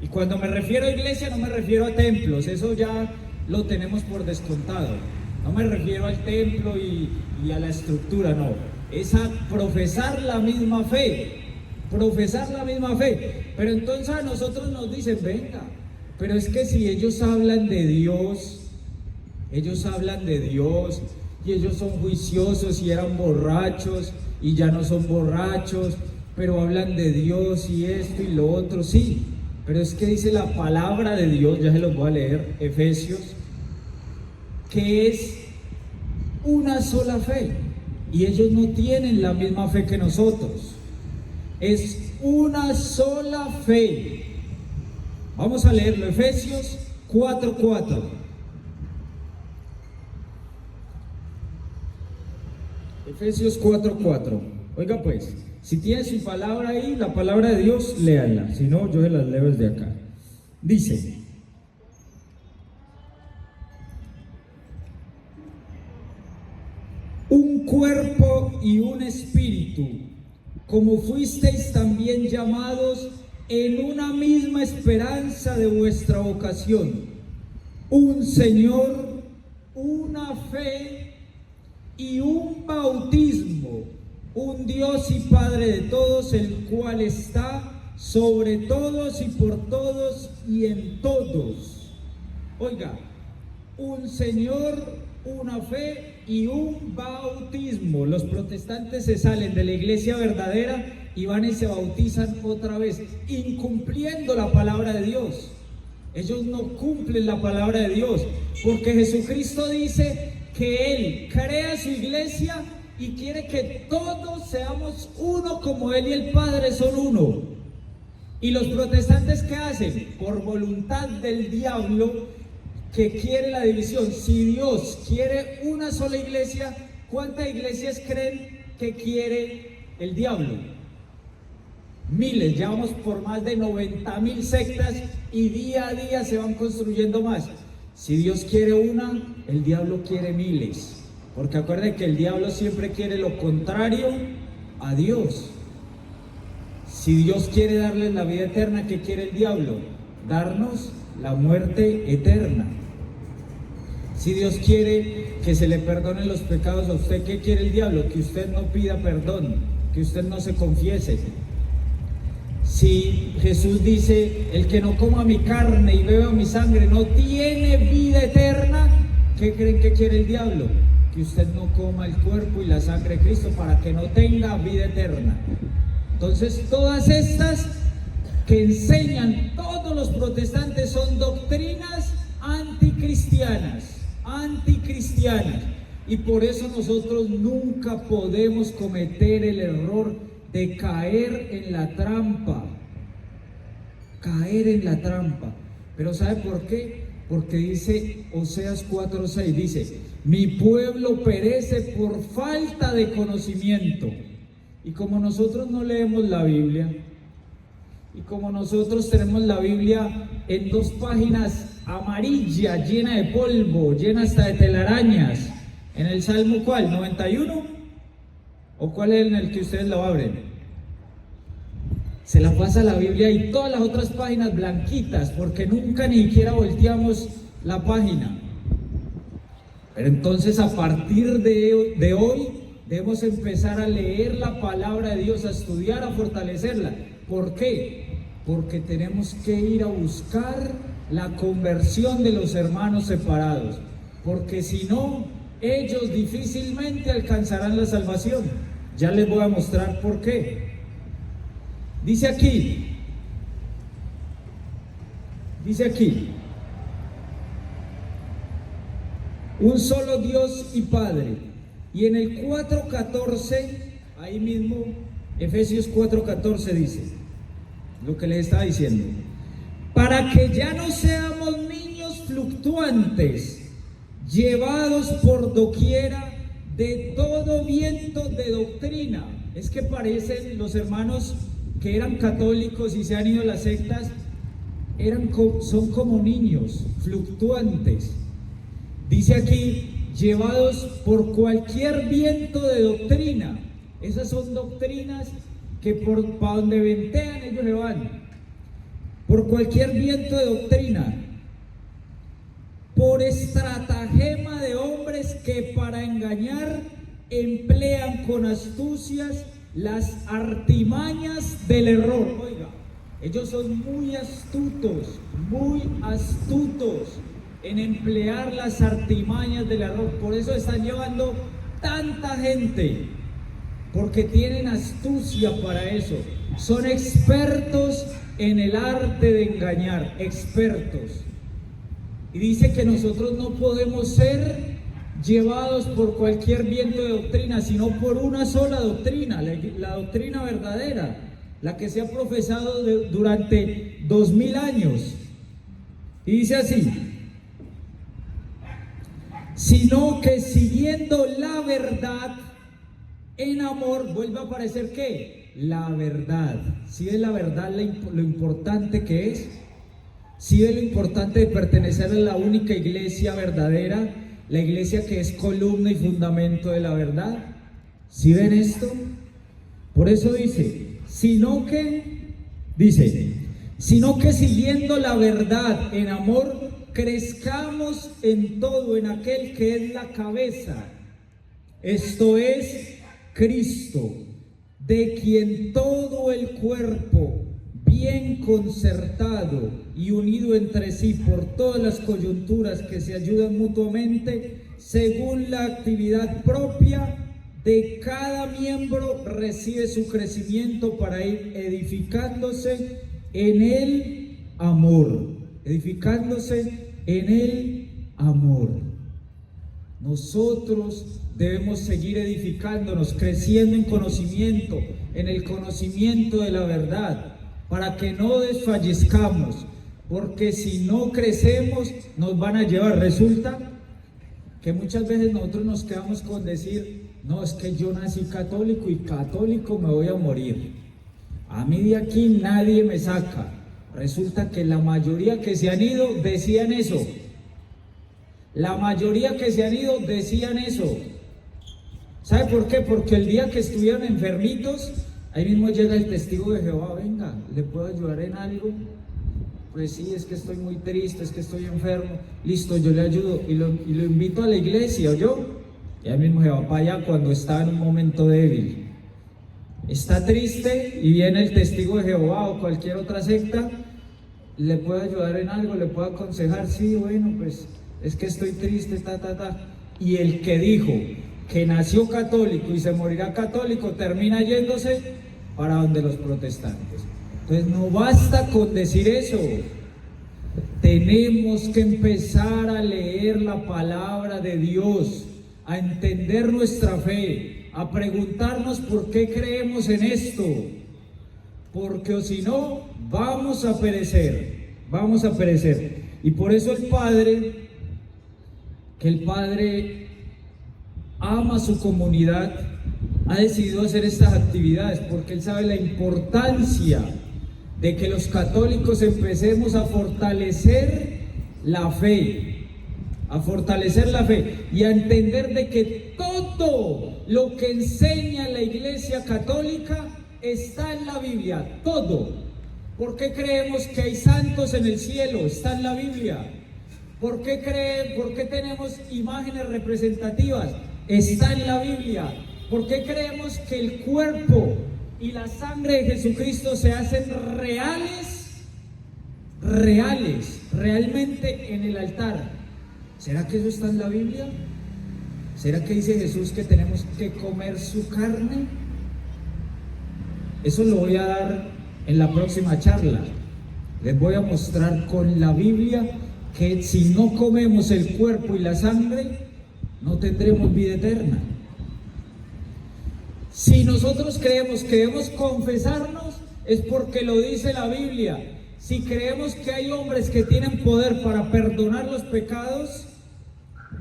Y cuando me refiero a iglesia, no me refiero a templos, eso ya lo tenemos por descontado. No me refiero al templo y a la estructura, no. Es a profesar la misma fe, profesar la misma fe. Pero entonces a nosotros nos dicen, venga, pero es que si ellos hablan de Dios, y ellos son juiciosos y eran borrachos y ya no son borrachos, pero hablan de Dios y esto y lo otro, sí, pero es que dice la palabra de Dios, ya se los voy a leer, Efesios, que es una sola fe, y ellos no tienen la misma fe que nosotros, es una sola fe. Vamos a leerlo, Efesios 4:4. Efesios 4:4. Oiga pues, si tiene su palabra ahí, la palabra de Dios, léanla. Si no, yo se las leo desde acá. Dice: un cuerpo y un espíritu, como fuisteis también llamados en una misma esperanza de vuestra vocación, un Señor, una fe y un bautismo, un Dios y Padre de todos, el cual está sobre todos y por todos y en todos. Oiga, un Señor, una fe y un bautismo. Los protestantes se salen de la iglesia verdadera y van y se bautizan otra vez, incumpliendo la palabra de Dios. Ellos no cumplen la palabra de Dios, porque Jesucristo dice que Él crea su iglesia y quiere que todos seamos uno, como Él y el Padre son uno. Y los protestantes, ¿qué hacen? Por voluntad del diablo, que quiere la división. Si Dios quiere una sola iglesia, ¿cuántas iglesias creen que quiere el diablo? Miles, ya vamos por más de 90,000 sectas y día a día se van construyendo más. Si Dios quiere una, el diablo quiere miles, porque acuérdense que el diablo siempre quiere lo contrario a Dios. Si Dios quiere darles la vida eterna, ¿qué quiere el diablo? Darnos la muerte eterna. Si Dios quiere que se le perdonen los pecados a usted, ¿qué quiere el diablo? Que usted no pida perdón, que usted no se confiese. Si Jesús dice, el que no coma mi carne y beba mi sangre no tiene vida eterna, ¿qué creen que quiere el diablo? Que usted no coma el cuerpo y la sangre de Cristo para que no tenga vida eterna. Entonces, todas estas que enseñan todos los protestantes son doctrinas anticristianas, y por eso nosotros nunca podemos cometer el error de caer en la trampa. Pero ¿sabe por qué? Porque dice Oseas 4:6, dice, mi pueblo perece por falta de conocimiento. Y como nosotros no leemos la Biblia, y como nosotros tenemos la Biblia en 2 páginas amarillas, llena de polvo, llena hasta de telarañas, en el Salmo ¿cuál? ¿91? ¿O cuál es en el que ustedes lo abren? Se la pasa la Biblia y todas las otras páginas blanquitas, porque nunca ni siquiera volteamos la página. Pero entonces a partir de hoy debemos empezar a leer la palabra de Dios, a estudiar, a fortalecerla. ¿Por qué? Porque tenemos que ir a buscar la conversión de los hermanos separados, porque si no, ellos difícilmente alcanzarán la salvación. Ya les voy a mostrar por qué. Dice aquí, un solo Dios y Padre. Y en el 4:14, ahí mismo, Efesios 4:14 dice, lo que les estaba diciendo, para que ya no seamos niños fluctuantes, llevados por doquiera de todo viento de doctrina. Es que parecen los hermanos que eran católicos y se han ido a las sectas, son como niños fluctuantes. Dice aquí, llevados por cualquier viento de doctrina. Esas son doctrinas que para donde ventean ellos se van. Por cualquier viento de doctrina, por estratagema de hombres que para engañar emplean con astucias las artimañas del error. Oiga, ellos son muy astutos en emplear las artimañas del error. Por eso están llevando tanta gente, porque tienen astucia para eso. Son expertos en el arte de engañar, expertos. Y dice que nosotros no podemos ser llevados por cualquier viento de doctrina, sino por una sola doctrina, la doctrina verdadera, la que se ha profesado durante 2000 años. Y dice así, sino que siguiendo la verdad en amor, vuelve a aparecer ¿qué? La verdad. ¿Sí ves la verdad lo importante que es? ¿Sí ves lo importante de pertenecer a la única iglesia verdadera? La iglesia que es columna y fundamento de la verdad. ¿Sí ven esto? Por eso dice, sino que siguiendo la verdad en amor, crezcamos en todo en aquel que es la cabeza, esto es Cristo, de quien todo el cuerpo, bien concertado y unido entre sí por todas las coyunturas que se ayudan mutuamente, según la actividad propia de cada miembro, recibe su crecimiento para ir edificándose en el amor. Edificándose en el amor. Nosotros debemos seguir edificándonos, creciendo en conocimiento, en el conocimiento de la verdad, para que no desfallezcamos, porque si no crecemos nos van a llevar. Resulta que muchas veces nosotros nos quedamos con decir, no, es que yo nací católico y católico me voy a morir, a mí de aquí nadie me saca. Resulta que la mayoría que se han ido decían eso. ¿Sabe por qué? Porque el día que estuvieron enfermitos, ahí mismo llega el testigo de Jehová, venga, ¿le puedo ayudar en algo? pues sí, es que estoy muy triste, es que estoy enfermo, listo, yo le ayudo y lo invito a la iglesia, ¿oyó? Y ahí mismo se va para allá cuando está en un momento débil. Está triste y viene el testigo de Jehová o cualquier otra secta, le puede ayudar en algo, le puede aconsejar, sí, bueno, pues es que estoy triste, Y el que dijo que nació católico y se morirá católico, termina yéndose para donde los protestantes. Entonces no basta con decir eso, tenemos que empezar a leer la palabra de Dios, a entender nuestra fe, a preguntarnos por qué creemos en esto, porque o si no, vamos a perecer. Y por eso el Padre ama su comunidad, ha decidido hacer estas actividades, porque Él sabe la importancia de que los católicos empecemos a fortalecer la fe, y a entender de que todo lo que enseña la Iglesia Católica está en la Biblia, todo. ¿Por qué creemos que hay santos en el cielo? Está en la Biblia. ¿Por qué tenemos imágenes representativas? Está en la Biblia. ¿Por qué creemos que el cuerpo y la sangre de Jesucristo se hacen realmente en el altar? ¿Será que eso está en la Biblia? ¿Será que dice Jesús que tenemos que comer su carne? Eso lo voy a dar en la próxima charla. Les voy a mostrar con la Biblia que si no comemos el cuerpo y la sangre, no tendremos vida eterna. Si nosotros creemos que debemos confesarnos, es porque lo dice la Biblia. Si creemos que hay hombres que tienen poder para perdonar los pecados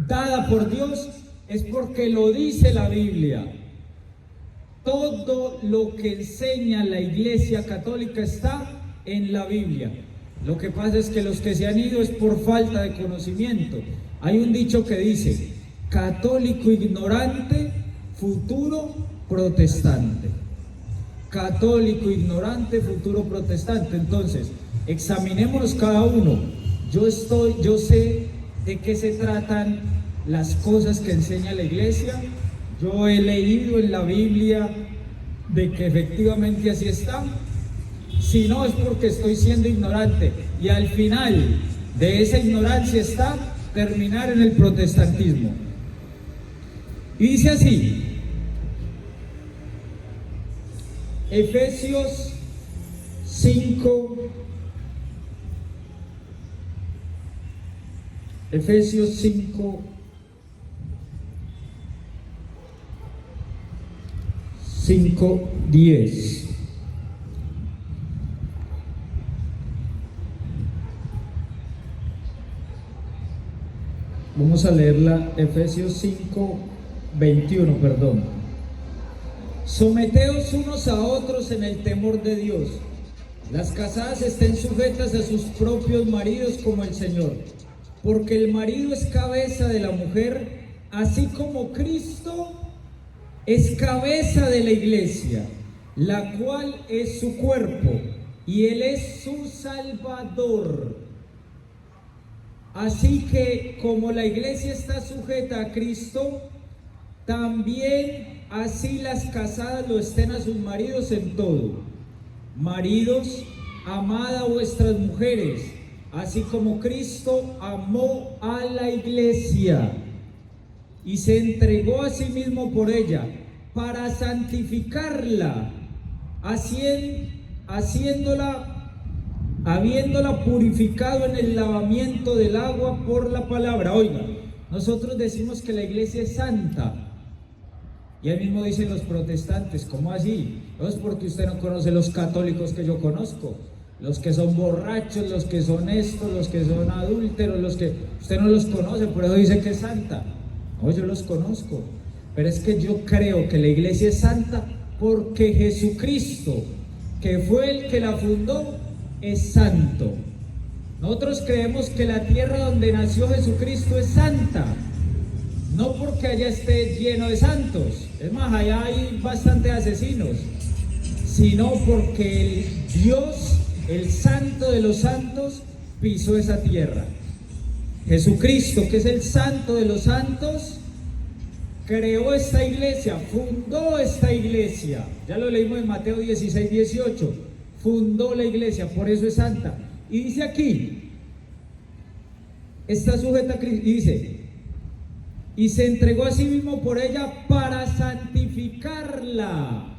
dada por Dios, es porque lo dice la Biblia. Todo lo que enseña la Iglesia Católica está en la Biblia. Lo que pasa es que los que se han ido es por falta de conocimiento. Hay un dicho que dice: católico ignorante, futuro protestante. Católico ignorante, futuro protestante. Entonces, examinémonos cada uno. Yo sé de qué se tratan las cosas que enseña la Iglesia. Yo he leído en la Biblia de que efectivamente así está. Si no, es porque estoy siendo ignorante, y al final de esa ignorancia está terminar en el protestantismo. Y dice así, Efesios 5, Efesios 5, 5:10. Vamos a leerla, Efesios 5:21, perdón. Someteos unos a otros en el temor de Dios. Las casadas estén sujetas a sus propios maridos como el Señor, porque el marido es cabeza de la mujer, así como Cristo es cabeza de la iglesia, la cual es su cuerpo, y Él es su Salvador. Así que como la iglesia está sujeta a Cristo, también así las casadas lo estén a sus maridos en todo. Maridos, amad a vuestras mujeres, así como Cristo amó a la iglesia y se entregó a sí mismo por ella, para santificarla, habiéndola purificado en el lavamiento del agua por la palabra. Oiga, nosotros decimos que la iglesia es santa, y ahí mismo dicen los protestantes: ¿cómo así? No es porque usted no conoce los católicos que yo conozco, los que son borrachos, los que son estos, los que son adúlteros, los que usted no los conoce, por eso dice que es santa. No, yo los conozco, pero es que yo creo que la iglesia es santa porque Jesucristo, que fue el que la fundó, es santo. Nosotros creemos que la tierra donde nació Jesucristo es santa, no porque allá esté lleno de santos, es más, allá hay bastantes asesinos, sino porque el Dios el Santo de los Santos, pisó esa tierra. Jesucristo, que es el Santo de los Santos, creó esta iglesia, fundó esta iglesia. Ya lo leímos en Mateo 16, 18. Fundó la iglesia, por eso es santa. Y dice aquí, está sujeta a Cristo, y dice, y se entregó a sí mismo por ella para santificarla,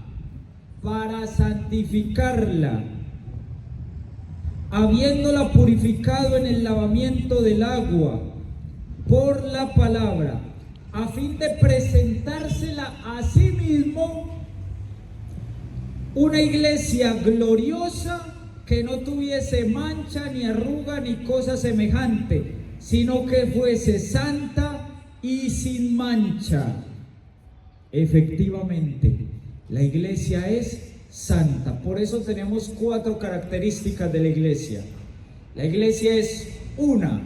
habiéndola purificado en el lavamiento del agua por la palabra, a fin de presentársela a sí mismo una iglesia gloriosa, que no tuviese mancha, ni arruga, ni cosa semejante, sino que fuese santa y sin mancha. Efectivamente, la iglesia es santa. Por eso tenemos 4 características de la iglesia. La iglesia es una,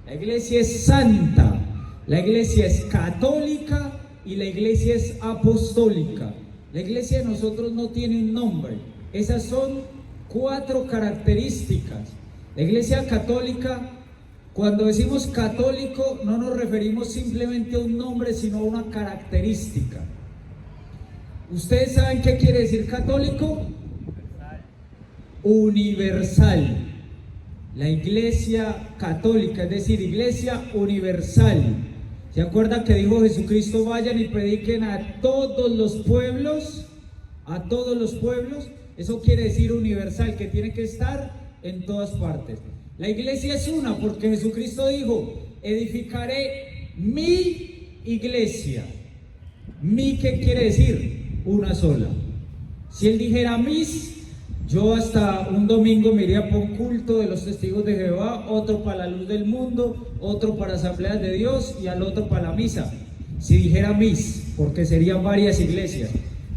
la iglesia es santa, la iglesia es católica y la iglesia es apostólica. La iglesia de nosotros no tiene un nombre. Esas son 4 características. La iglesia católica, cuando decimos católico, no nos referimos simplemente a un nombre, sino a una característica. ¿Ustedes saben qué quiere decir católico? Universal. La iglesia católica, es decir, iglesia universal. ¿Se acuerdan que dijo Jesucristo: vayan y prediquen a todos los pueblos? A todos los pueblos. Eso quiere decir universal, que tiene que estar en todas partes. La iglesia es una porque Jesucristo dijo: edificaré mi iglesia. Mi, ¿qué quiere decir? Una sola. Si él dijera mis, yo hasta un domingo me iría para un culto de los testigos de Jehová, otro para la luz del mundo, otro para asambleas de Dios y al otro para la misa. Si dijera mis, porque serían varias iglesias.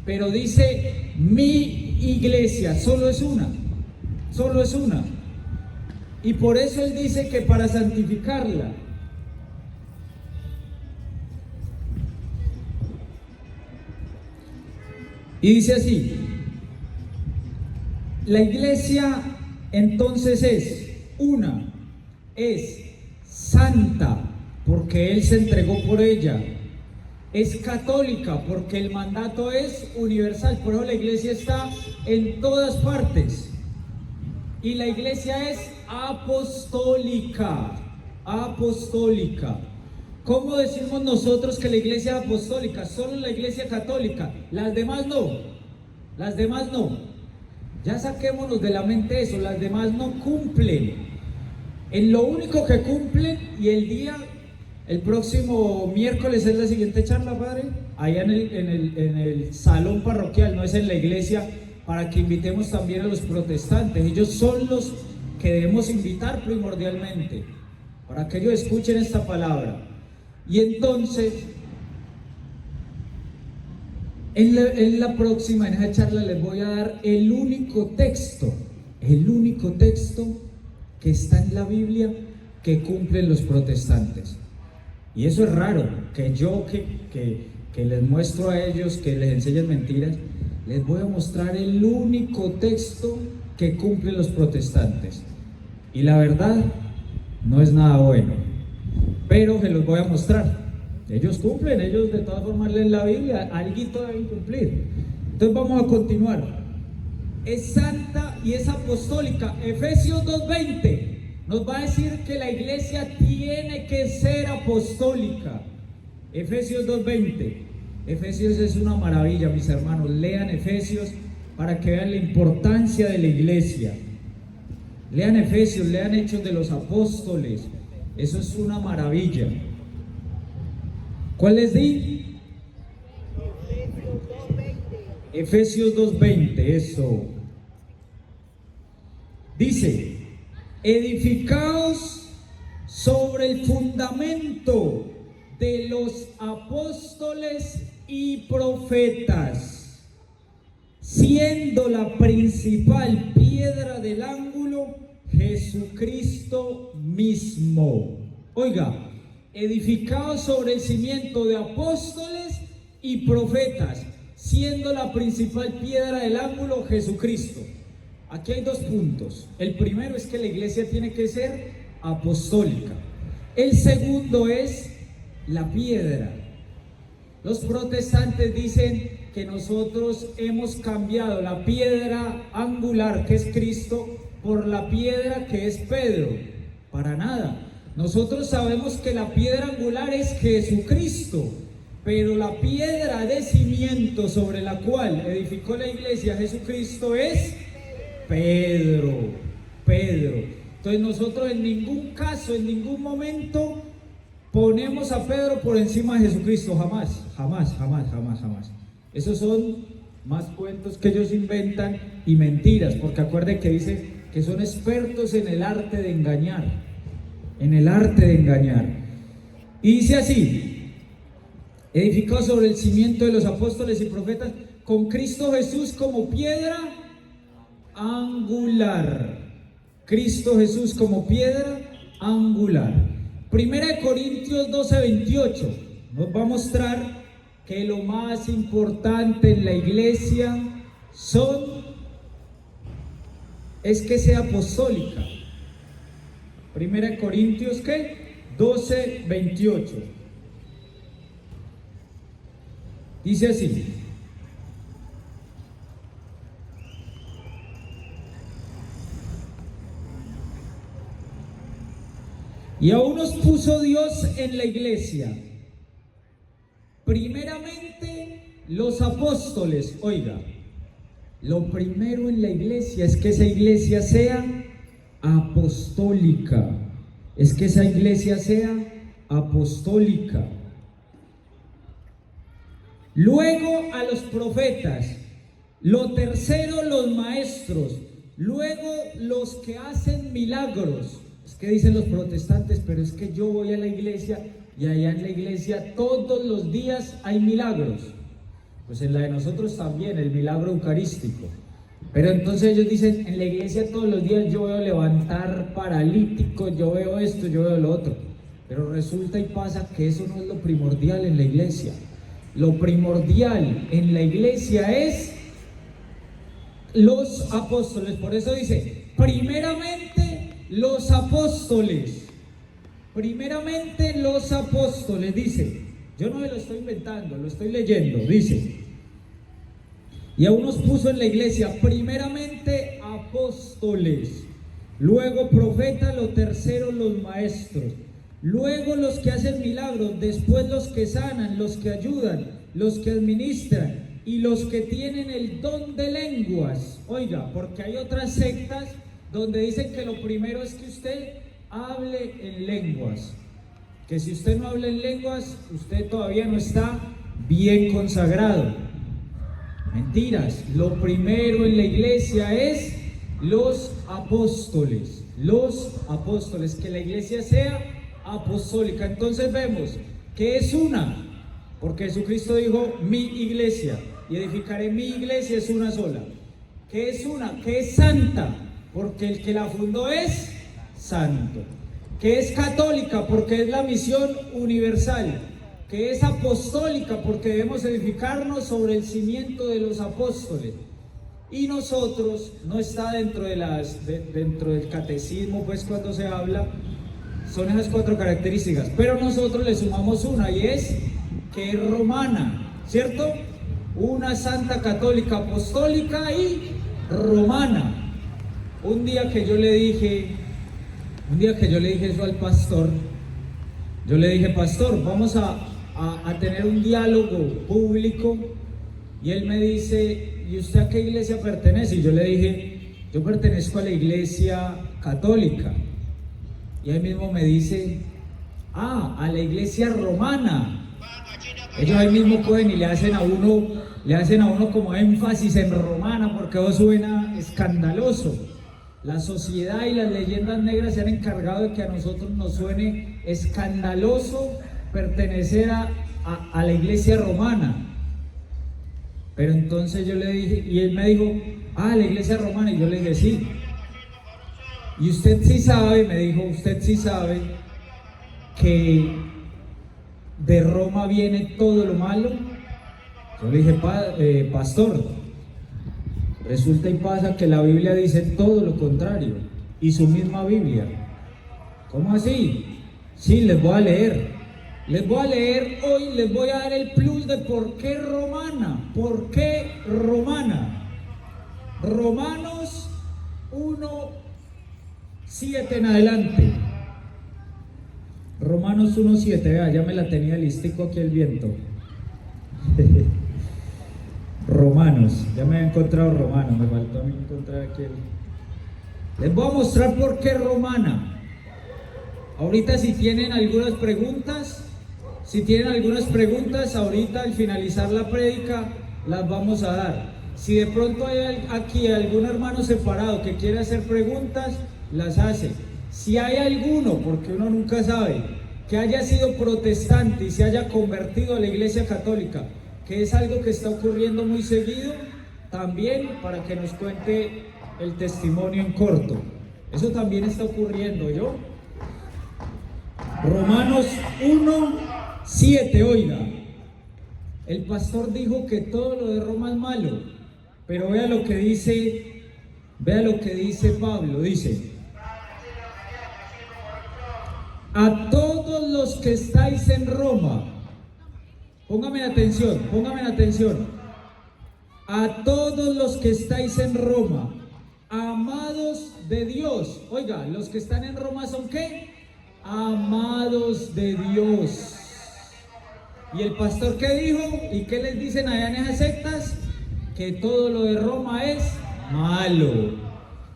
Pero dice mi iglesia, solo es una. Solo es una. Y por eso él dice que para santificarla. Y dice así: la iglesia entonces es una, es santa, porque él se entregó por ella. Es católica, porque el mandato es universal, por eso la iglesia está en todas partes. Y la iglesia es apostólica, apostólica. ¿Cómo decimos nosotros que la iglesia es apostólica? Solo la iglesia católica, las demás no, las demás no. Ya saquémonos de la mente eso, las demás no cumplen. En lo único que cumplen, y el próximo miércoles es la siguiente charla, padre, allá en el salón parroquial, no es en la iglesia, para que invitemos también a los protestantes. Ellos son los que debemos invitar primordialmente, para que ellos escuchen esta palabra. Y entonces, en la próxima, en esa charla, les voy a dar el único texto que está en la Biblia que cumplen los protestantes. Y eso es raro, que yo que les muestro a ellos, que les enseñan mentiras, les voy a mostrar el único texto que cumplen los protestantes. Y la verdad, no es nada bueno, pero se los voy a mostrar. Ellos cumplen, ellos de todas formas leen la Biblia, alguito deben cumplir. Entonces vamos a continuar. Es santa y es apostólica. Efesios 2:20 nos va a decir que la iglesia tiene que ser apostólica. Efesios 2:20. Efesios es una maravilla, mis hermanos. Lean Efesios para que vean la importancia de la iglesia. Lean Efesios, lean Hechos de los Apóstoles. Eso es una maravilla. ¿Cuál les di? Efesios 2:20, eso. Dice: edificaos sobre el fundamento de los apóstoles y profetas, siendo la principal piedra del ángulo Jesucristo mismo. Oiga, edificados sobre el cimiento de apóstoles y profetas, siendo la principal piedra del ángulo Jesucristo. Aquí hay dos puntos. El primero es que la iglesia tiene que ser apostólica. El segundo es la piedra. Los protestantes dicen que nosotros hemos cambiado la piedra angular, que es Cristo, por la piedra que es Pedro. Para nada. Nosotros sabemos que la piedra angular es Jesucristo, pero la piedra de cimiento sobre la cual edificó la iglesia Jesucristo es Pedro. Entonces nosotros en ningún caso, en ningún momento ponemos a Pedro por encima de Jesucristo, jamás. Esos son más cuentos que ellos inventan y mentiras, porque acuérdense que dice que son expertos en el arte de engañar, Y dice así: edificado sobre el cimiento de los apóstoles y profetas, con Cristo Jesús como piedra angular. Cristo Jesús como piedra angular. Primera de Corintios 12:28 nos va a mostrar que lo más importante en la iglesia es que sea apostólica. Primera de Corintios, ¿qué? 12:28. Dice así: y aún nos puso Dios en la iglesia, primeramente los apóstoles. Oiga, lo primero en la iglesia es que esa iglesia sea apostólica. Luego a los profetas, lo tercero los maestros, luego los que hacen milagros. Es que dicen los protestantes, pero es que yo voy a la iglesia y allá en la iglesia todos los días hay milagros. Pues en la de nosotros también, el milagro eucarístico. Pero entonces ellos dicen, en la iglesia todos los días yo veo levantar paralíticos, yo veo esto, yo veo lo otro. Pero resulta y pasa que eso no es lo primordial en la iglesia. Lo primordial en la iglesia es los apóstoles. Por eso dice, primeramente los apóstoles. Dice. Yo no me lo estoy inventando, lo estoy leyendo. Dice: y aún nos puso en la iglesia primeramente apóstoles, luego profetas, lo tercero los maestros, luego los que hacen milagros, después los que sanan, los que ayudan, los que administran y los que tienen el don de lenguas. Oiga, porque hay otras sectas donde dicen que lo primero es que usted hable en lenguas, que si usted no habla en lenguas, usted todavía no está bien consagrado. Mentiras. Lo primero en la iglesia es los apóstoles, que la iglesia sea apostólica. Entonces vemos que es una, porque Jesucristo dijo mi iglesia, y edificaré mi iglesia, es una sola. Que es una, que es santa, porque el que la fundó es santo. Que es católica, porque es la misión universal. Que es apostólica, porque debemos edificarnos sobre el cimiento de los apóstoles. Y nosotros, no está dentro del catecismo, pues cuando se habla, son esas 4 características, pero nosotros le sumamos una, y es que es romana, ¿cierto? Una santa católica apostólica y romana. Un día que yo le dije eso al pastor, yo le dije: pastor, vamos a tener un diálogo público. Y él me dice: ¿y usted a qué iglesia pertenece? Y yo le dije: yo pertenezco a la iglesia católica. Y él mismo me dice: a la iglesia romana. Ellos ahí mismo cogen y le hacen a uno como énfasis en romana, porque eso suena escandaloso. La sociedad y las leyendas negras se han encargado de que a nosotros nos suene escandaloso pertenecer a la iglesia romana. Pero entonces yo le dije, y él me dijo: la iglesia romana. Y yo le dije: sí. Y usted sí sabe, me dijo, usted sí sabe que de Roma viene todo lo malo. Yo le dije: pastor, Resulta y pasa que la Biblia dice todo lo contrario, y su misma Biblia. ¿Cómo así? Sí, les voy a leer hoy, les voy a dar el plus de por qué romana. ¿Por qué romana? Romanos 1:7 en adelante. Romanos 1:7, vea, ya me la tenía listico aquí el viento. Romanos, ya me había encontrado Romanos, me faltó a mí encontrar aquí Les voy a mostrar por qué romana. Ahorita si tienen algunas preguntas, ahorita al finalizar la prédica las vamos a dar. Si de pronto hay aquí algún hermano separado que quiere hacer preguntas, las hace. Si hay alguno, porque uno nunca sabe, que haya sido protestante y se haya convertido a la Iglesia Católica, que es algo que está ocurriendo muy seguido, también para que nos cuente el testimonio en corto. Eso también está ocurriendo, ¿yo? Romanos 1:7, oiga. El pastor dijo que todo lo de Roma es malo, pero vea lo que dice Pablo, dice: a todos los que estáis en Roma, póngame atención, a todos los que estáis en Roma, amados de Dios. Oiga, los que están en Roma son ¿qué? Amados de Dios. ¿Y el pastor qué dijo? ¿Y qué les dicen allá en esas sectas? Que todo lo de Roma es malo.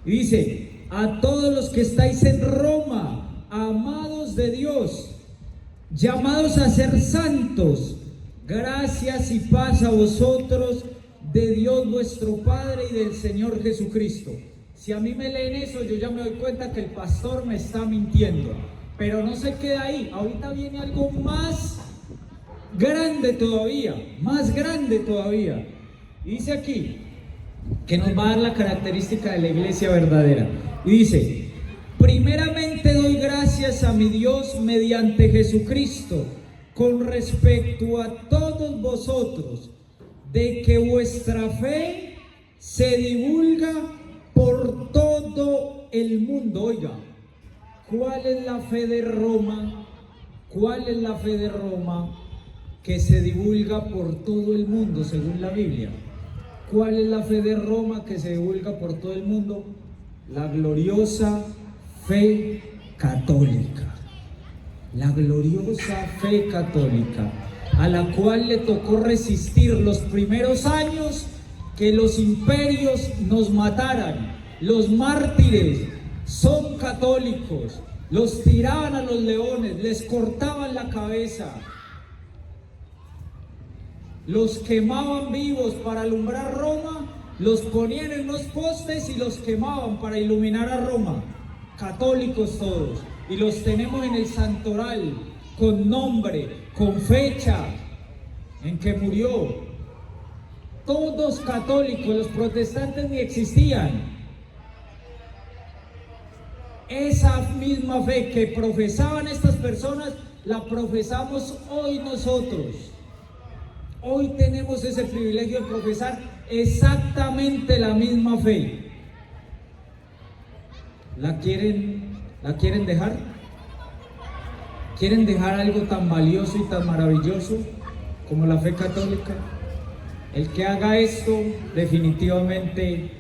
Y dice: a todos los que estáis en Roma, amados de Dios, llamados a ser santos, gracias y paz a vosotros de Dios vuestro Padre y del Señor Jesucristo. Si a mí me leen eso, yo ya me doy cuenta que el pastor me está mintiendo. Pero no se queda ahí, ahorita viene algo más grande todavía. Y dice aquí que nos va a dar la característica de la iglesia verdadera. Y dice: primeramente doy gracias a mi Dios mediante Jesucristo con respecto a todos vosotros, de que vuestra fe se divulga por todo el mundo. Oiga, ¿cuál es la fe de Roma? Que se divulga por todo el mundo según la Biblia. ¿Cuál es la fe de Roma que se divulga por todo el mundo? La gloriosa fe católica. La gloriosa fe católica, a la cual le tocó resistir los primeros años que los imperios nos mataran. Los mártires son católicos, los tiraban a los leones, les cortaban la cabeza, los quemaban vivos para alumbrar Roma, los ponían en unos postes y los quemaban para iluminar a Roma. Católicos todos, y los tenemos en el santoral, con nombre, con fecha en que murió. Todos católicos, los protestantes ni existían. Esa misma fe que profesaban estas personas, la profesamos hoy nosotros. Hoy tenemos ese privilegio de profesar exactamente la misma fe. ¿La quieren dejar? ¿Quieren dejar algo tan valioso y tan maravilloso como la fe católica? El que haga esto definitivamente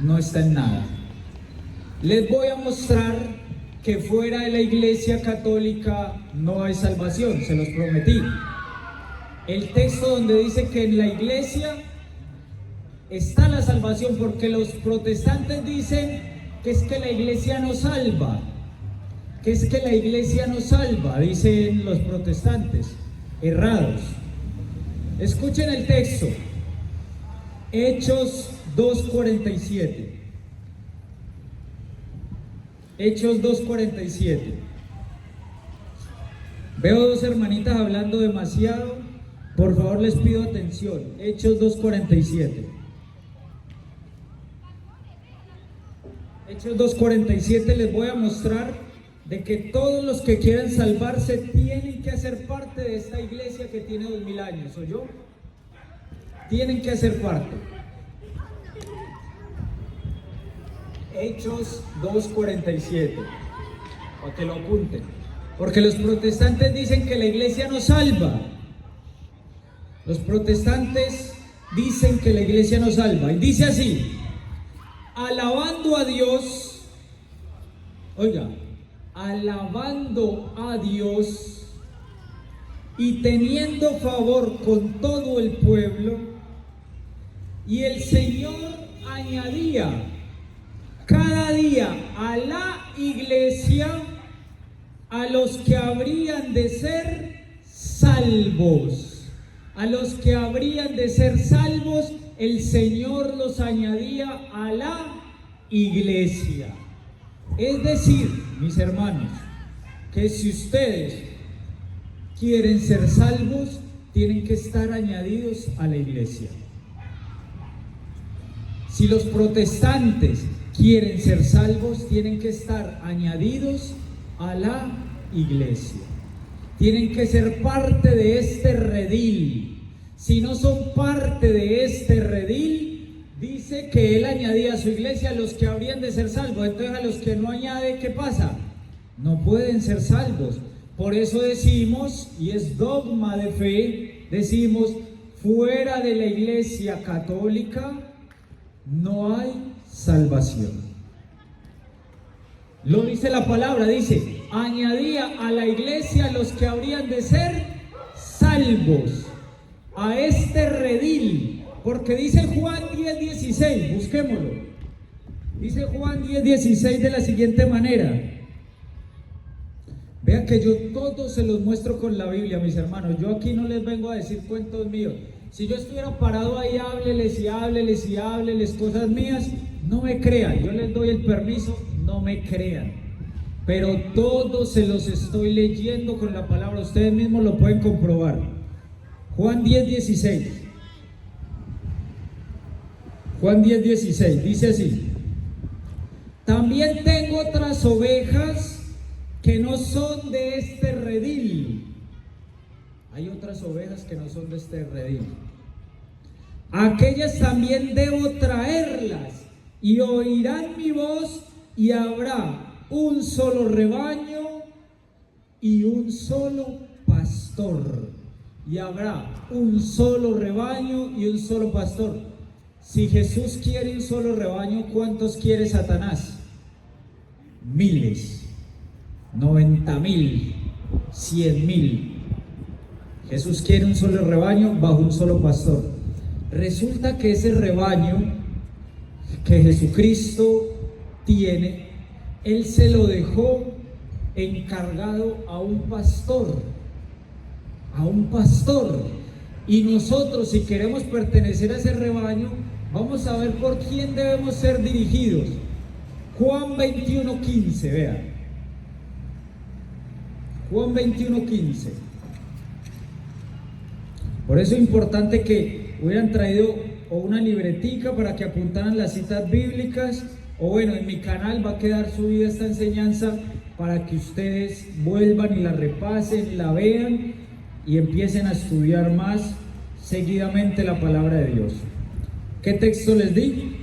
no está en nada. Les voy a mostrar que fuera de la Iglesia Católica no hay salvación, se los prometí. El texto donde dice que en la Iglesia está la salvación, porque los protestantes dicen que es que la Iglesia no salva, dicen los protestantes, errados. Escuchen el texto, Hechos 2:47. Hechos 2:47. Veo dos hermanitas hablando demasiado, por favor les pido atención. Hechos 2:47. Hechos 2:47, les voy a mostrar de que todos los que quieran salvarse tienen que hacer parte de esta iglesia que tiene 2000 años, ¿o yo? Tienen que hacer parte. Hechos 2:47, para que lo apunten. Porque los protestantes dicen que la iglesia no salva. Los protestantes dicen que la iglesia no salva. Y dice así: alabando a Dios, oiga, alabando a Dios y teniendo favor con todo el pueblo, y el Señor añadía cada día a la iglesia a los que habrían de ser salvos. A los que habrían de ser salvos, el Señor los añadía a la iglesia. Es decir, mis hermanos, que si ustedes quieren ser salvos, tienen que estar añadidos a la iglesia. Si los protestantes quieren ser salvos, tienen que estar añadidos a la iglesia. Tienen que ser parte de este redil. Si no son parte de este redil, dice que él añadía a su iglesia a los que habrían de ser salvos. Entonces a los que no añade, ¿qué pasa? No pueden ser salvos. Por eso decimos, y es dogma de fe, decimos, fuera de la iglesia católica no hay salvación. Lo dice la palabra, dice, añadía a la iglesia a los que habrían de ser salvos, a este redil, porque dice Juan 10:16, busquémoslo. Dice Juan 10:16 de la siguiente manera. Vean que yo todo se los muestro con la Biblia, mis hermanos. Yo aquí no les vengo a decir cuentos míos. Si yo estuviera parado ahí, hábleles y hábleles y hábleles cosas mías, no me crean. Yo les doy el permiso, no me crean. Pero todo se los estoy leyendo con la palabra. Ustedes mismos lo pueden comprobar. Juan 10:16. Juan 10:16 dice así: también tengo otras ovejas que no son de este redil. Hay otras ovejas que no son de este redil. Aquellas también debo traerlas, y oirán mi voz, y habrá un solo rebaño y un solo pastor. Y habrá un solo rebaño y un solo pastor. Si Jesús quiere un solo rebaño, ¿cuántos quiere Satanás? Miles, 90,000, 100,000. Jesús quiere un solo rebaño bajo un solo pastor. Resulta que ese rebaño que Jesucristo tiene, Él se lo dejó encargado a un pastor. A un pastor. Y nosotros, si queremos pertenecer a ese rebaño, vamos a ver por quién debemos ser dirigidos. Juan 21:15, vean. Juan 21:15. Por eso es importante que hubieran traído o una libretica para que apuntaran las citas bíblicas, o bueno, en mi canal va a quedar subida esta enseñanza para que ustedes vuelvan y la repasen, la vean y empiecen a estudiar más seguidamente la palabra de Dios. ¿Qué texto les di?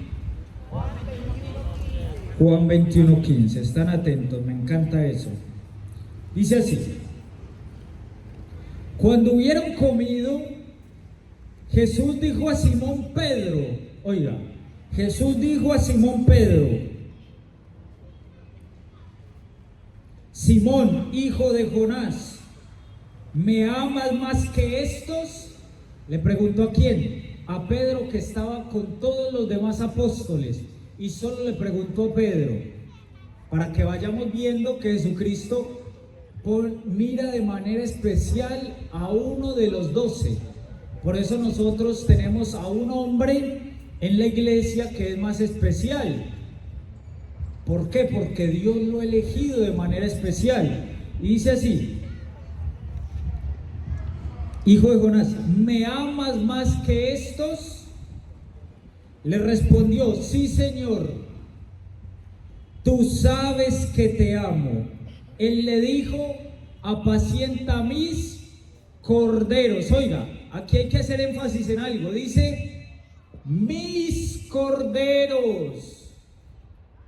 Juan 21:15. Están atentos, me encanta eso. Dice así: cuando hubieron comido, Jesús dijo a Simón Pedro, oiga, Jesús dijo a Simón Pedro: Simón, hijo de Jonás, ¿me amas más que estos? Le preguntó a quién, a Pedro, que estaba con todos los demás apóstoles, y solo le preguntó a Pedro, para que vayamos viendo que Jesucristo mira de manera especial a uno de los 12. Por eso nosotros tenemos a un hombre en la iglesia que es más especial. ¿Por qué? Porque Dios lo ha elegido de manera especial. Y dice así: hijo de Jonás, ¿me amas más que estos? Le respondió: sí, Señor, tú sabes que te amo. Él le dijo: apacienta mis corderos. Oiga, aquí hay que hacer énfasis en algo. Dice: mis corderos.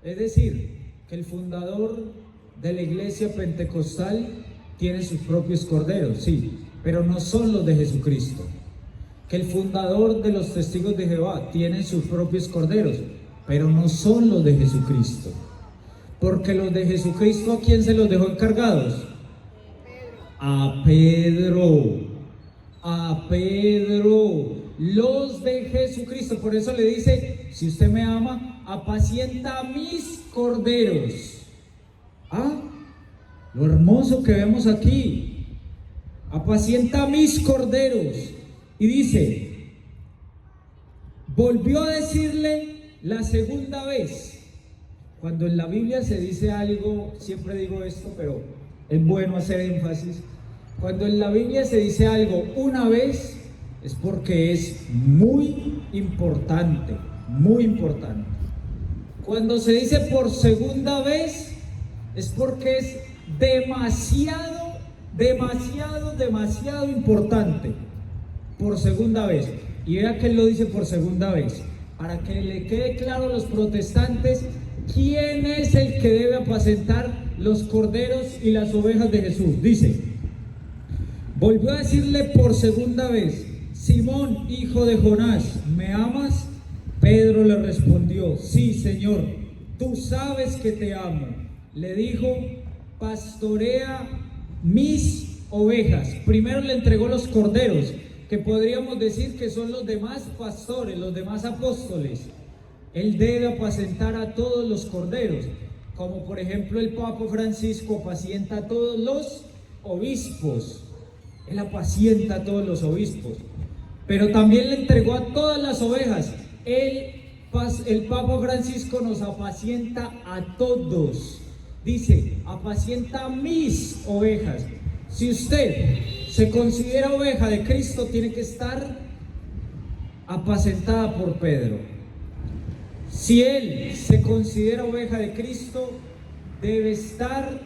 Es decir, que el fundador de la iglesia pentecostal tiene sus propios corderos, sí, pero no son los de Jesucristo. Que el fundador de los testigos de Jehová tiene sus propios corderos, pero no son los de Jesucristo. Porque los de Jesucristo, ¿a quién se los dejó encargados? A Pedro. A Pedro. Los de Jesucristo. Por eso le dice: si usted me ama, apacienta mis corderos. Ah, lo hermoso que vemos aquí. Apacienta mis corderos. Y dice, volvió a decirle la segunda vez. Cuando en la Biblia se dice algo, siempre digo esto, pero es bueno hacer énfasis. Cuando en la Biblia se dice algo una vez, es porque es muy importante, muy importante. Cuando se dice por segunda vez, es porque es demasiado, demasiado, demasiado importante. Por segunda vez. Y vea que él lo dice por segunda vez, para que le quede claro a los protestantes quién es el que debe apacentar los corderos y las ovejas de Jesús. Dice, volvió a decirle por segunda vez: Simón, hijo de Jonás, ¿me amas? Pedro le respondió: sí, Señor, tú sabes que te amo. Le dijo: pastorea mis ovejas. Primero le entregó los corderos, que podríamos decir que son los demás pastores, los demás apóstoles. Él debe apacentar a todos los corderos, como por ejemplo el Papa Francisco apacienta a todos los obispos. Él apacienta a todos los obispos, pero también le entregó a todas las ovejas. El Papa Francisco nos apacienta a todos. Dice: apacienta mis ovejas. Si usted se considera oveja de Cristo, tiene que estar apacentada por Pedro. Si él se considera oveja de Cristo, debe estar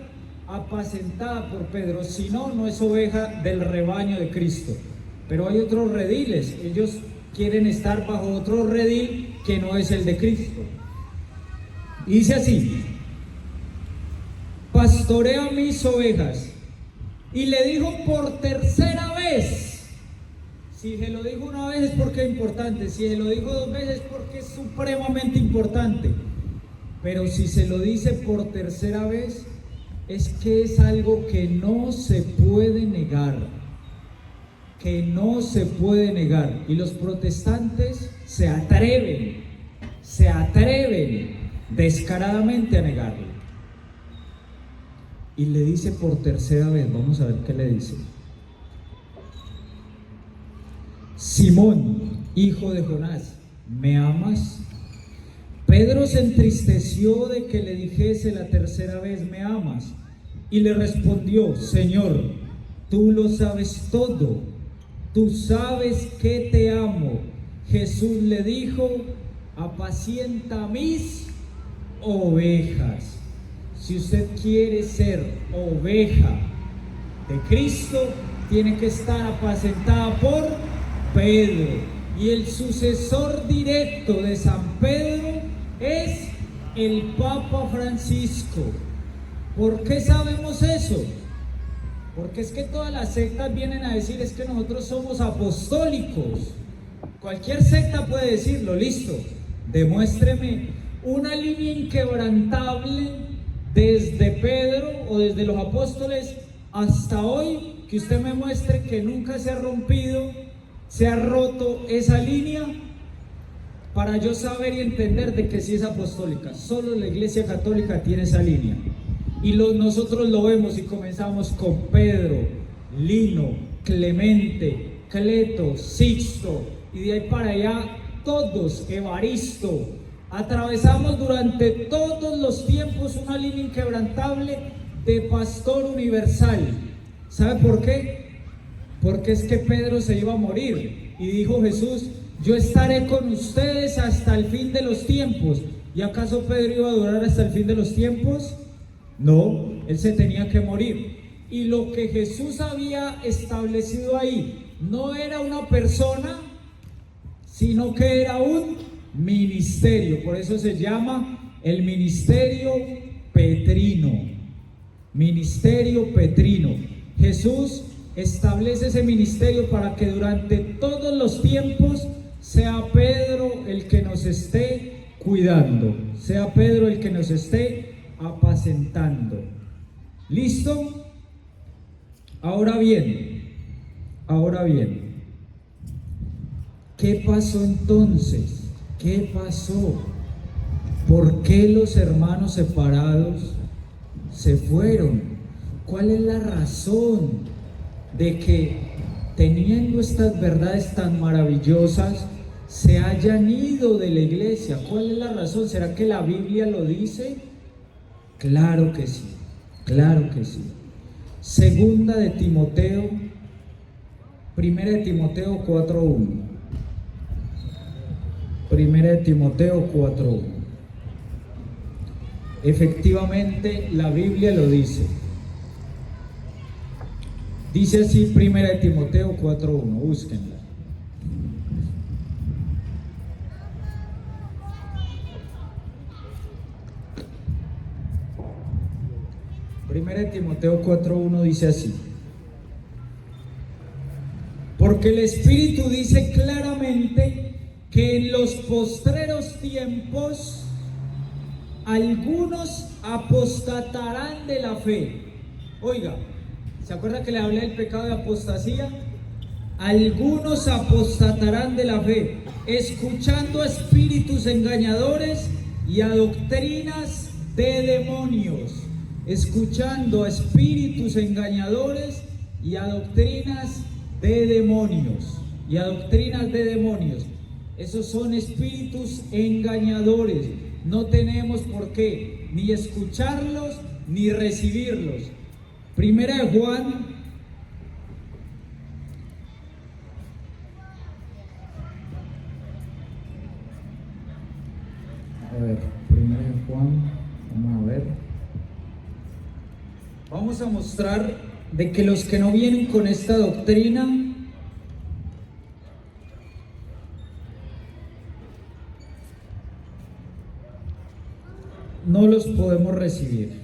apacentada por Pedro. Si no, no es oveja del rebaño de Cristo. Pero hay otros rediles. Ellos quieren estar bajo otro redil que no es el de Cristo. Y dice así: pastorea mis ovejas. Y le dijo por tercera vez. Si se lo dijo una vez es porque es importante. Si se lo dijo dos veces es porque es supremamente importante. Pero si se lo dice por tercera vez, es que es algo que no se puede negar. Que no se puede negar. Y los protestantes se atreven descaradamente a negarlo. Y le dice por tercera vez, vamos a ver qué le dice: Simón, hijo de Jonás, ¿me amas? Pedro se entristeció de que le dijese la tercera vez: ¿me amas? Y le respondió: Señor, tú lo sabes todo, tú sabes que te amo. Jesús le dijo: apacienta mis ovejas. Si usted quiere ser oveja de Cristo, tiene que estar apacentada por Pedro. Y el sucesor directo de San Pedro es el Papa Francisco. ¿Por qué sabemos eso? Porque es que todas las sectas vienen a decir: es que nosotros somos apostólicos. Cualquier secta puede decirlo, listo. Demuéstreme una línea inquebrantable desde Pedro o desde los apóstoles hasta hoy, que usted me muestre que nunca se ha rompido, se ha roto esa línea, para yo saber y entender de que sí es apostólica. Solo la Iglesia Católica tiene esa línea. Y nosotros lo vemos y comenzamos con Pedro, Lino, Clemente, Cleto, Sixto, y de ahí para allá todos, Evaristo. Atravesamos durante todos los tiempos una línea inquebrantable de pastor universal. ¿Sabe por qué? Porque es que Pedro se iba a morir y dijo Jesús: yo estaré con ustedes hasta el fin de los tiempos. ¿Y acaso Pedro iba a durar hasta el fin de los tiempos? No, él se tenía que morir. Y lo que Jesús había establecido ahí no era una persona, sino que era un ministerio. Por eso se llama el ministerio petrino. Ministerio petrino. Jesús establece ese ministerio para que durante todos los tiempos sea Pedro el que nos esté cuidando, sea Pedro el que nos esté apacentando. ¿Listo? Ahora bien, ¿qué pasó entonces? ¿Qué pasó? ¿Por qué los hermanos separados se fueron? ¿Cuál es la razón de que, teniendo estas verdades tan maravillosas, se hayan ido de la iglesia? ¿Cuál es la razón? ¿Será que la Biblia lo dice? Claro que sí, claro que sí. Segunda de Timoteo, Primera de Timoteo 4:1. Primera de Timoteo 4:1. Efectivamente, la Biblia lo dice. Dice así Primera de Timoteo 4:1, búsquenla. Primera de Timoteo 4:1 dice así: porque el Espíritu dice claramente que en los postreros tiempos algunos apostatarán de la fe. Oiga, ¿se acuerda que le hablé del pecado de apostasía? Algunos apostatarán de la fe, escuchando a espíritus engañadores y a doctrinas de demonios. Escuchando a espíritus engañadores y a doctrinas de demonios. Y a doctrinas de demonios. Esos son espíritus engañadores. No tenemos por qué ni escucharlos ni recibirlos. Primera de Juan, Primera de Juan, vamos a ver. Vamos a mostrar de que los que no vienen con esta doctrina no los podemos recibir.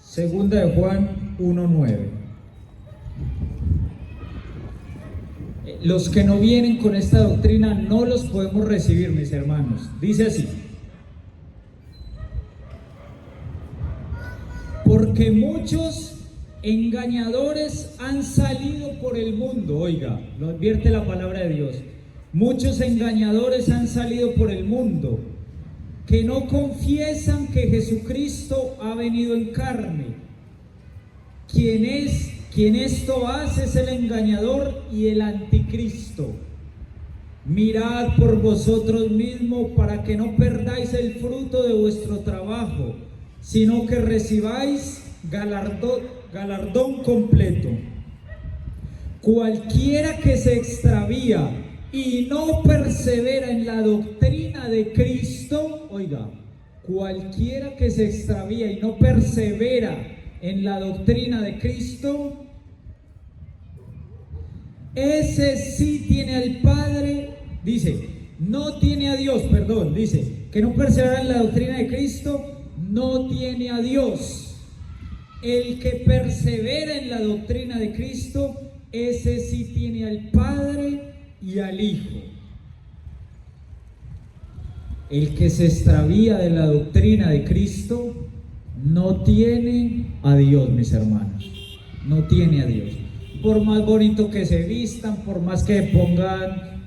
Segunda de Juan 1:9. Los que no vienen con esta doctrina no los podemos recibir, mis hermanos. Dice así: porque muchos engañadores han salido por el mundo. Oiga, lo advierte la palabra de Dios. Muchos engañadores han salido por el mundo, que no confiesan que Jesucristo ha venido en carne. Quien esto hace es el engañador y el anticristo. Mirad por vosotros mismos para que no perdáis el fruto de vuestro trabajo, sino que recibáis galardón completo. Cualquiera que se extravía y no persevera en la doctrina de Cristo, oiga, cualquiera que se extravía y no persevera en la doctrina de Cristo, ese sí tiene al Padre, dice, no tiene a Dios, perdón, dice, que no persevera en la doctrina de Cristo, no tiene a Dios. El que persevera en la doctrina de Cristo, ese sí tiene al Padre y al Hijo. El que se extravía de la doctrina de Cristo no tiene a Dios, mis hermanos. No tiene a Dios. Por más bonito que se vistan, por más que pongan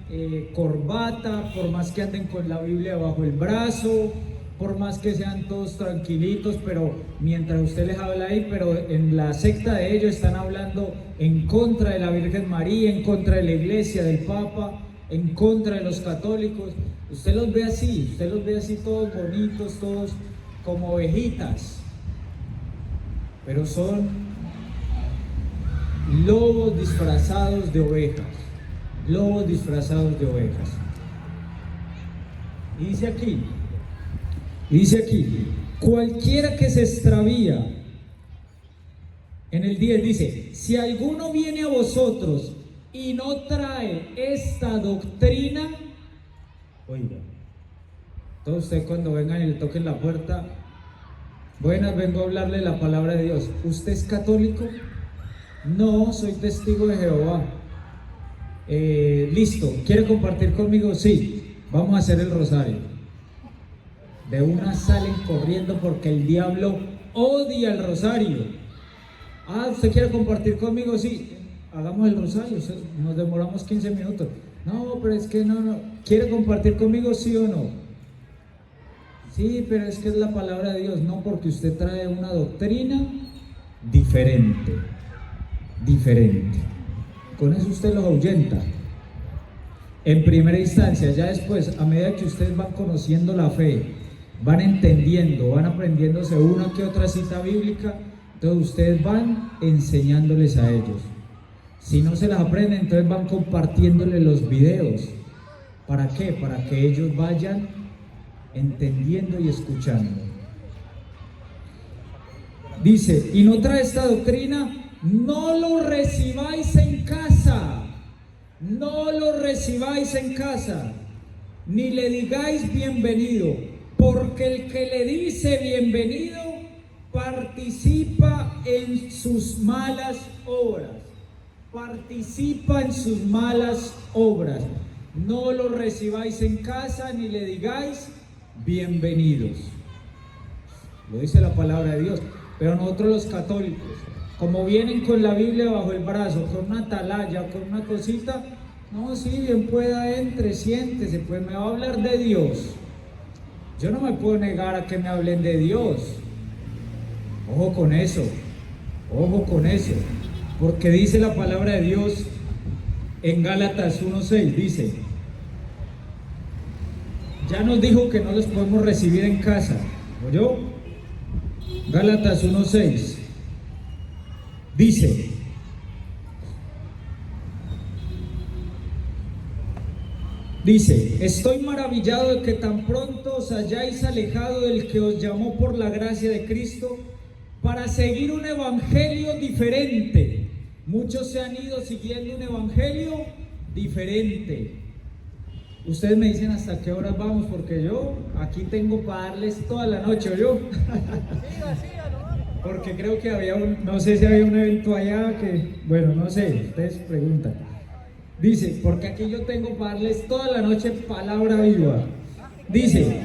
corbata, por más que anden con la Biblia bajo el brazo, por más que sean todos tranquilitos, pero mientras usted les habla ahí, pero en la secta de ellos están hablando en contra de la Virgen María, en contra de la Iglesia, del Papa, en contra de los católicos. Usted los ve así todos bonitos, todos como ovejitas, pero son lobos disfrazados de ovejas, lobos disfrazados de ovejas. Y dice aquí, cualquiera que se extravía, en el 10 dice, si alguno viene a vosotros y no trae esta doctrina, oiga, Entonces usted cuando vengan y le toquen la puerta, buenas, vengo a hablarle la palabra de Dios. ¿Usted es católico? No, soy testigo de Jehová. Listo, ¿quiere compartir conmigo? Sí, vamos a hacer el rosario. De una salen corriendo porque el diablo odia el rosario. Ah, ¿usted quiere compartir conmigo? Sí, hagamos el rosario, nos demoramos 15 minutos. No, pero es que no. ¿Quiere compartir conmigo, sí o no? Sí, pero es que es la palabra de Dios. No, porque usted trae una doctrina diferente. Con eso usted los ahuyenta. En primera instancia, ya después, a medida que ustedes van conociendo la fe, van entendiendo, van aprendiéndose una que otra cita bíblica, entonces ustedes van enseñándoles a ellos. Si no se las aprenden, entonces van compartiéndoles los videos. ¿Para qué? Para que ellos vayan entendiendo y escuchando. Dice, y no trae esta doctrina, no lo recibáis en casa, no lo recibáis en casa, ni le digáis bienvenido, porque el que le dice bienvenido participa en sus malas obras. Participa en sus malas obras. No lo recibáis en casa ni le digáis bienvenidos. Lo dice la palabra de Dios. Pero nosotros los católicos, como vienen con la Biblia bajo el brazo, con una atalaya, con una cosita, no, sí, bien pueda, entre, siéntese, pues me va a hablar de Dios. Yo no me puedo negar a que me hablen de Dios. Ojo con eso, porque dice la palabra de Dios en Gálatas 1:6, dice, ya nos dijo que no los podemos recibir en casa, ¿oyó? Gálatas 1:6 dice, estoy maravillado de que tan pronto os hayáis alejado del que os llamó por la gracia de Cristo para seguir un evangelio diferente. Muchos se han ido siguiendo un evangelio diferente. Ustedes me dicen hasta qué horas vamos, porque yo aquí tengo para darles toda la noche, ¿o yo? Porque creo que había no sé si había un evento allá que, bueno, no sé, ustedes preguntan. Dice, porque aquí yo tengo para darles toda la noche palabra viva. Dice,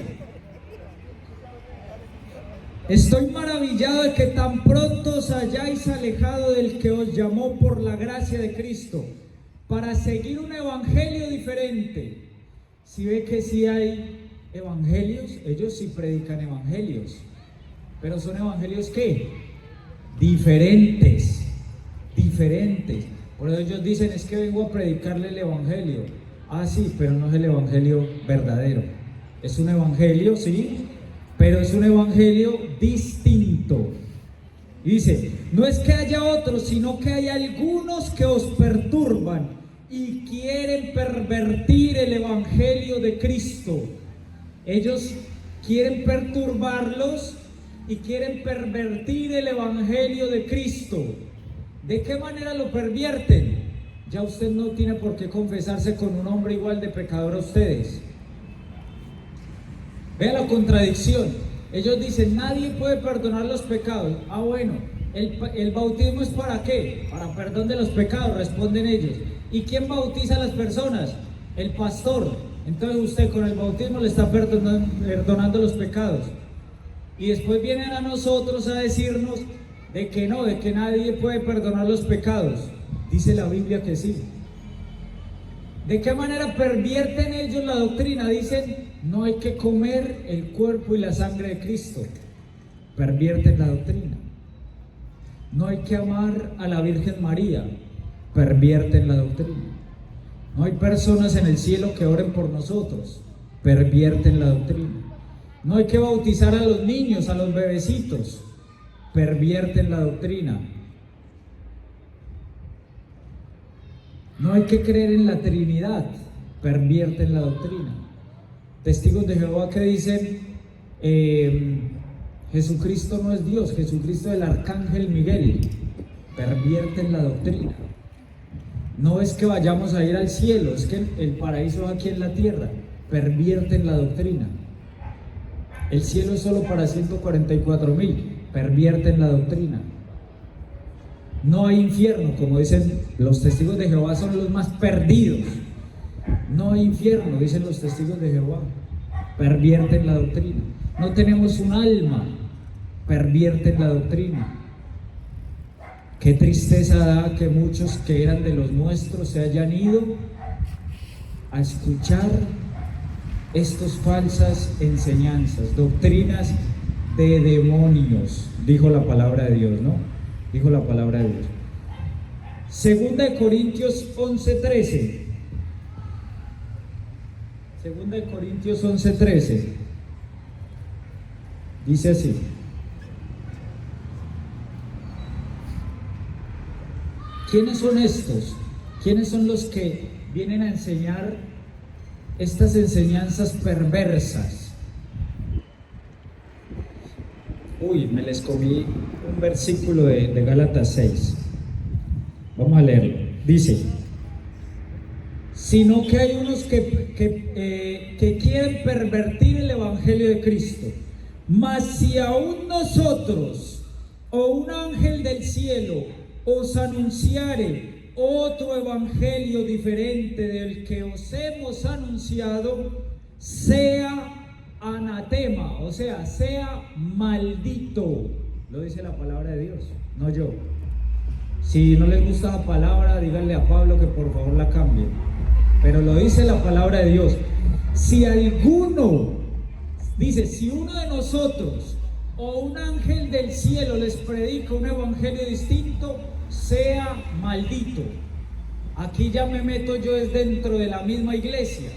estoy maravillado de que tan pronto os hayáis alejado del que os llamó por la gracia de Cristo para seguir un evangelio diferente. Si ve que sí hay evangelios, ellos sí predican evangelios, pero son evangelios ¿qué? Diferentes. Por eso ellos dicen, es que vengo a predicarle el evangelio. Ah, sí, pero no es el evangelio verdadero. Es un evangelio, sí, pero es un evangelio distinto. Dice, no es que haya otros, sino que hay algunos que os perturban y quieren pervertir el evangelio de Cristo. Ellos quieren perturbarlos y quieren pervertir el evangelio de Cristo. ¿De qué manera lo pervierten? Ya usted no tiene por qué confesarse con un hombre igual de pecador a ustedes. Vea la contradicción. Ellos dicen, nadie puede perdonar los pecados. Ah, bueno, ¿el bautismo es para qué? Para perdón de los pecados, responden ellos. ¿Y quién bautiza a las personas? El pastor. Entonces usted con el bautismo le está perdonando los pecados. Y después vienen a nosotros a decirnos de que no, de que nadie puede perdonar los pecados. Dice la Biblia que sí. ¿De qué manera pervierten ellos la doctrina? Dicen, no hay que comer el cuerpo y la sangre de Cristo. Pervierten la doctrina. No hay que amar a la Virgen María. Pervierten la doctrina. No hay personas en el cielo que oren por nosotros. Pervierten la doctrina. No hay que bautizar a los niños, a los bebecitos. Pervierten la doctrina. No hay que creer en la Trinidad. Pervierten la doctrina. Testigos de Jehová que dicen, Jesucristo no es Dios, Jesucristo es el arcángel Miguel. Pervierten la doctrina. No es que vayamos a ir al cielo, es que el paraíso es aquí en la tierra. Pervierten la doctrina. El cielo es solo para 144,000. Pervierten la doctrina. No hay infierno, como dicen los testigos de Jehová, son los más perdidos. No hay infierno, dicen los testigos de Jehová. Pervierten la doctrina. No tenemos un alma. Pervierten la doctrina. Qué tristeza da que muchos que eran de los nuestros se hayan ido a escuchar estas falsas enseñanzas, doctrinas de demonios, dijo la palabra de Dios, ¿no? Dijo la palabra de Dios. Segunda de Corintios 11:13. Segunda de Corintios 11:13. Dice así: ¿quiénes son estos? ¿Quiénes son los que vienen a enseñar estas enseñanzas perversas? Me les comí un versículo de Gálatas 6. Vamos a leerlo. Dice: sino que hay unos que quieren pervertir el evangelio de Cristo. Mas si aún nosotros o un ángel del cielo os anunciare otro evangelio diferente del que os hemos anunciado, sea anatema, o sea, sea maldito. Lo dice la palabra de Dios, no yo. Si no les gusta la palabra, díganle a Pablo que por favor la cambie. Pero lo dice la palabra de Dios. Si alguno, dice, si uno de nosotros o un ángel del cielo les predica un evangelio distinto, sea maldito. Aquí ya me meto yo es dentro de la misma iglesia.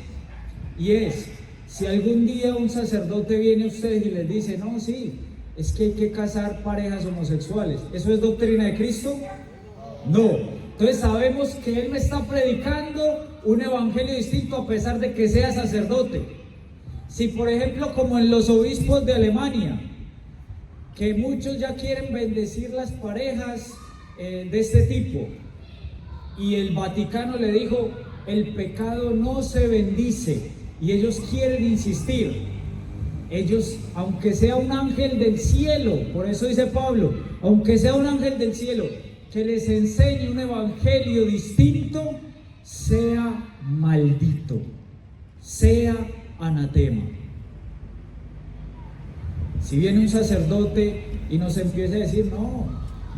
Y es, si algún día un sacerdote viene a ustedes y les dice: no, sí, es que hay que casar parejas homosexuales, ¿eso es doctrina de Cristo? No. Entonces sabemos que él me está predicando un evangelio distinto a pesar de que sea sacerdote. Si por ejemplo, como en los obispos de Alemania, que muchos ya quieren bendecir las parejas de este tipo, y el Vaticano le dijo: el pecado no se bendice, y ellos quieren insistir. Ellos, aunque sea un ángel del cielo, por eso dice Pablo, aunque sea un ángel del cielo que les enseñe un evangelio distinto, sea maldito, sea anatema. Si viene un sacerdote y nos empieza a decir: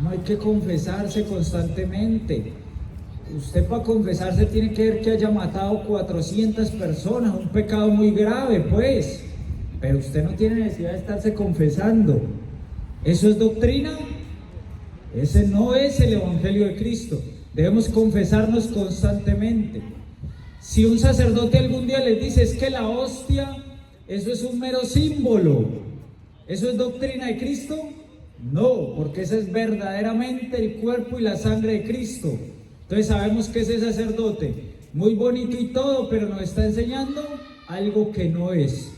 no hay que confesarse constantemente, usted para confesarse tiene que ver que haya matado 400 personas, un pecado muy grave pues, pero usted no tiene necesidad de estarse confesando. ¿Eso es doctrina? Ese no es el evangelio de Cristo. Debemos confesarnos constantemente. Si un sacerdote algún día les dice: es que la hostia, eso es un mero símbolo, ¿eso es doctrina de Cristo? No, porque ese es verdaderamente el cuerpo y la sangre de Cristo. Entonces sabemos que ese sacerdote, muy bonito y todo, pero nos está enseñando algo que no es.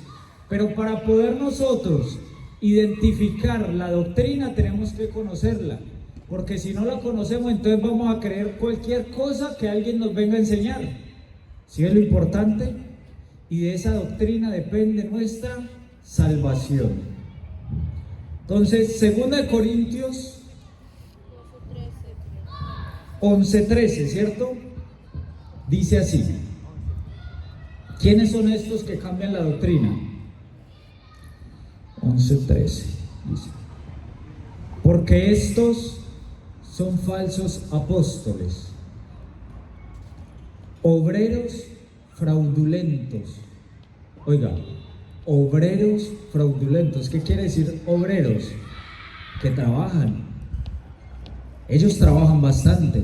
Pero para poder nosotros identificar la doctrina tenemos que conocerla, porque si no la conocemos, entonces vamos a creer cualquier cosa que alguien nos venga a enseñar. ¿Sí es lo importante? Y de esa doctrina depende nuestra salvación. Entonces, 2 Corintios 11:13, ¿cierto? Dice así: ¿quiénes son estos que cambian la doctrina? 11:13 dice: porque estos son falsos apóstoles, obreros fraudulentos. Oiga, obreros fraudulentos. ¿Qué quiere decir obreros? Que trabajan. Ellos trabajan bastante.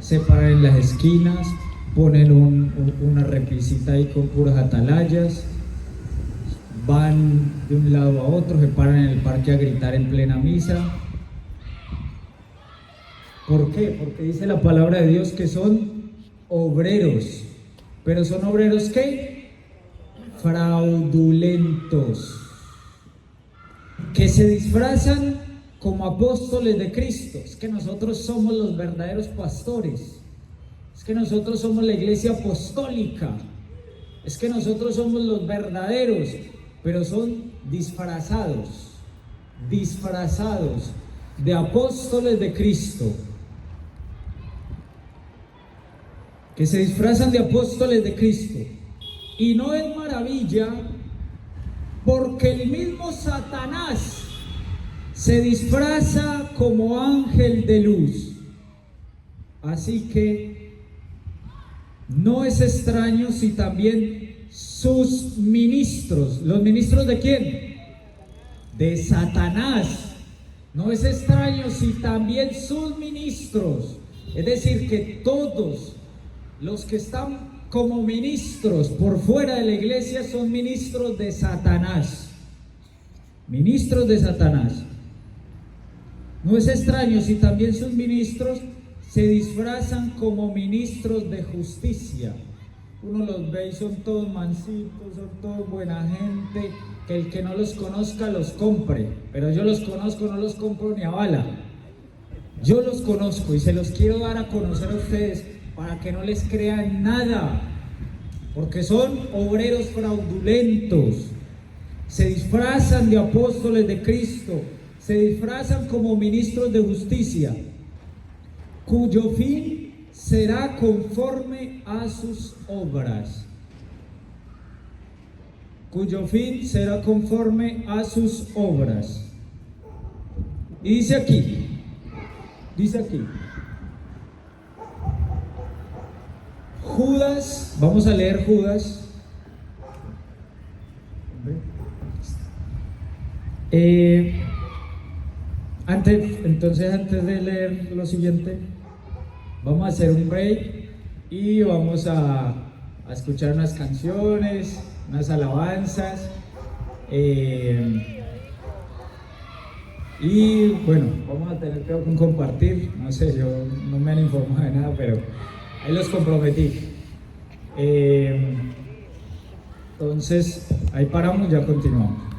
Se paran en las esquinas, ponen una repisita ahí con puras atalayas, van de un lado a otro, se paran en el parque a gritar en plena misa. ¿Por qué? Porque dice la palabra de Dios que son obreros. ¿Pero son obreros qué? Fraudulentos, que se disfrazan como apóstoles de Cristo. Es que nosotros somos los verdaderos pastores, es que nosotros somos la iglesia apostólica. es que nosotros somos los verdaderos, pero son disfrazados de apóstoles de Cristo, que se disfrazan de apóstoles de Cristo. Y no es maravilla, porque el mismo Satanás se disfraza como ángel de luz. Así que no es extraño si también sus ministros, ¿los ministros de quién? De Satanás. No es extraño si también sus ministros, es decir, que todos los que están como ministros por fuera de la iglesia son ministros de Satanás. Ministros de Satanás. No es extraño si también sus ministros se disfrazan como ministros de justicia. Uno los ve y son todos mansitos, son todos buena gente, que el que no los conozca los compre, pero yo los conozco, no los compro ni a bala. Yo los conozco y se los quiero dar a conocer a ustedes para que no les crean nada, porque son obreros fraudulentos, se disfrazan de apóstoles de Cristo, se disfrazan como ministros de justicia, cuyo fin será conforme a sus obras. Cuyo fin será conforme a sus obras. Y dice aquí, Judas, vamos a leer Judas. Antes de leer lo siguiente, vamos a hacer un break y vamos a escuchar unas canciones, unas alabanzas. Y bueno, vamos a tener que compartir, no sé, yo no me han informado de nada, pero ahí los comprometí. Entonces, ahí paramos, ya continuamos.